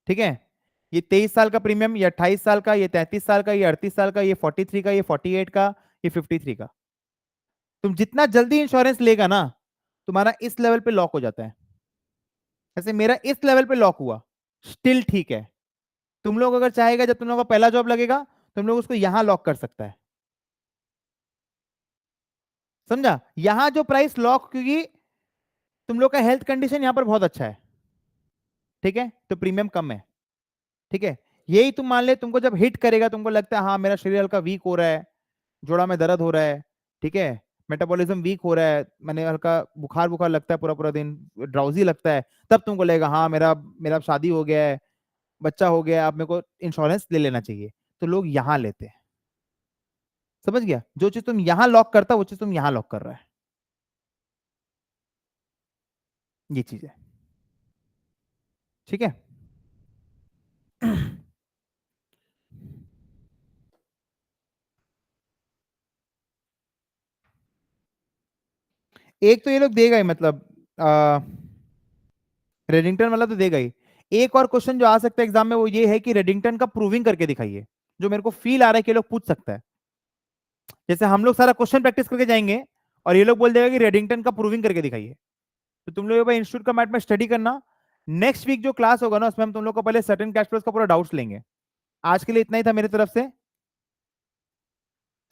ठीक है। ये 23 साल का प्रीमियम, ये 28 साल का, ये 33 साल का, ये 38 साल का, ये 43 का, ये 48 का, ये 53 का। तुम जितना जल्दी इंश्योरेंस लेगा ना, तुम्हारा इस लेवल पे लॉक हो जाता है। जैसे मेरा इस लेवल पे लॉक हुआ, स्टिल ठीक है। तुम लोग अगर चाहेगा, जब तुम लोग का पहला जॉब लगेगा, तुम लोग उसको यहां लॉक कर सकता है, समझा। यहां जो प्राइस लॉक, क्योंकि तुम लोग का हेल्थ कंडीशन यहां पर बहुत अच्छा है, ठीक है, तो प्रीमियम कम है, ठीक है। यही तुम मान ले, तुमको जब हिट करेगा, तुमको लगता है हाँ मेरा शरीर हल्का वीक हो रहा है, जोड़ा में दर्द हो रहा है, ठीक है, मेटाबॉलिज्म वीक हो रहा है, मैंने हल्का बुखार बुखार लगता है पूरा पूरा दिन, ड्राउजी लगता है, तब तुमको लगेगा हाँ मेरा मेरा शादी हो गया है, बच्चा हो गया है, अब मेरे को इंश्योरेंस ले लेना चाहिए। तो लोग यहाँ लेते हैं, समझ गया। जो चीज तुम यहाँ लॉक करता वो चीज तुम यहाँ लॉक कर रहा है, ये चीज है, ठीक है। एक तो ये लोग देगा ही, मतलब रेडिंगटन वाला तो देगा ही। एक और क्वेश्चन जो आ सकता है एग्जाम में वो ये है कि रेडिंगटन का प्रूविंग करके दिखाइए, जो मेरे को फील आ रहा है कि ये लोग पूछ सकता है। जैसे हम लोग सारा क्वेश्चन प्रैक्टिस करके जाएंगे और ये लोग बोल देगा कि रेडिंगटन का प्रूविंग करके दिखाइए, तो तुम लोग इंस्टीट्यूट का मैट में स्टडी करना। नेक्स्ट वीक जो क्लास होगा ना, उसमें हम तुम लोग को पहले सर्टेन कैश फ्लोज का पूरा डाउट्स लेंगे। आज के लिए इतना ही था मेरी तरफ से।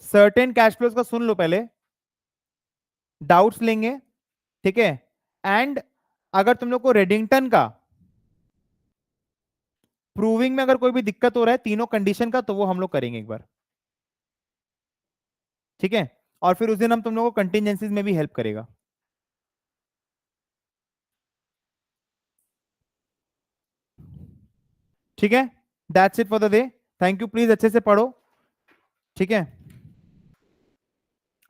सर्टेन कैश फ्लोज का सुन लो पहले, डाउट्स लेंगे, ठीक है। एंड अगर तुम लोग को रेडिंगटन का प्रूविंग में अगर कोई भी दिक्कत हो रहा है तीनों कंडीशन का, तो वो हम लोग करेंगे एक बार, ठीक है। और फिर उस दिन हम तुम लोग को कंटिजेंसीज में भी हेल्प करेगा, ठीक है। That's it for the day. Thank you, please अच्छे से पढ़ो, ठीक है।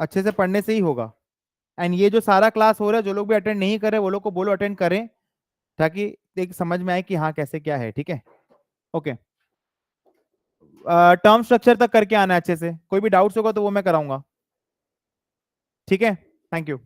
अच्छे से पढ़ने से ही होगा। एंड ये जो सारा क्लास हो रहा है, जो लोग भी अटेंड नहीं कर रहे वो लोग को बोलो अटेंड करें, ताकि एक समझ में आए कि हाँ कैसे क्या है। ठीक है, ओके। टर्म स्ट्रक्चर तक करके आना है अच्छे से, कोई भी डाउट्स होगा तो वो मैं कराऊंगा। ठीक है, थैंक यू।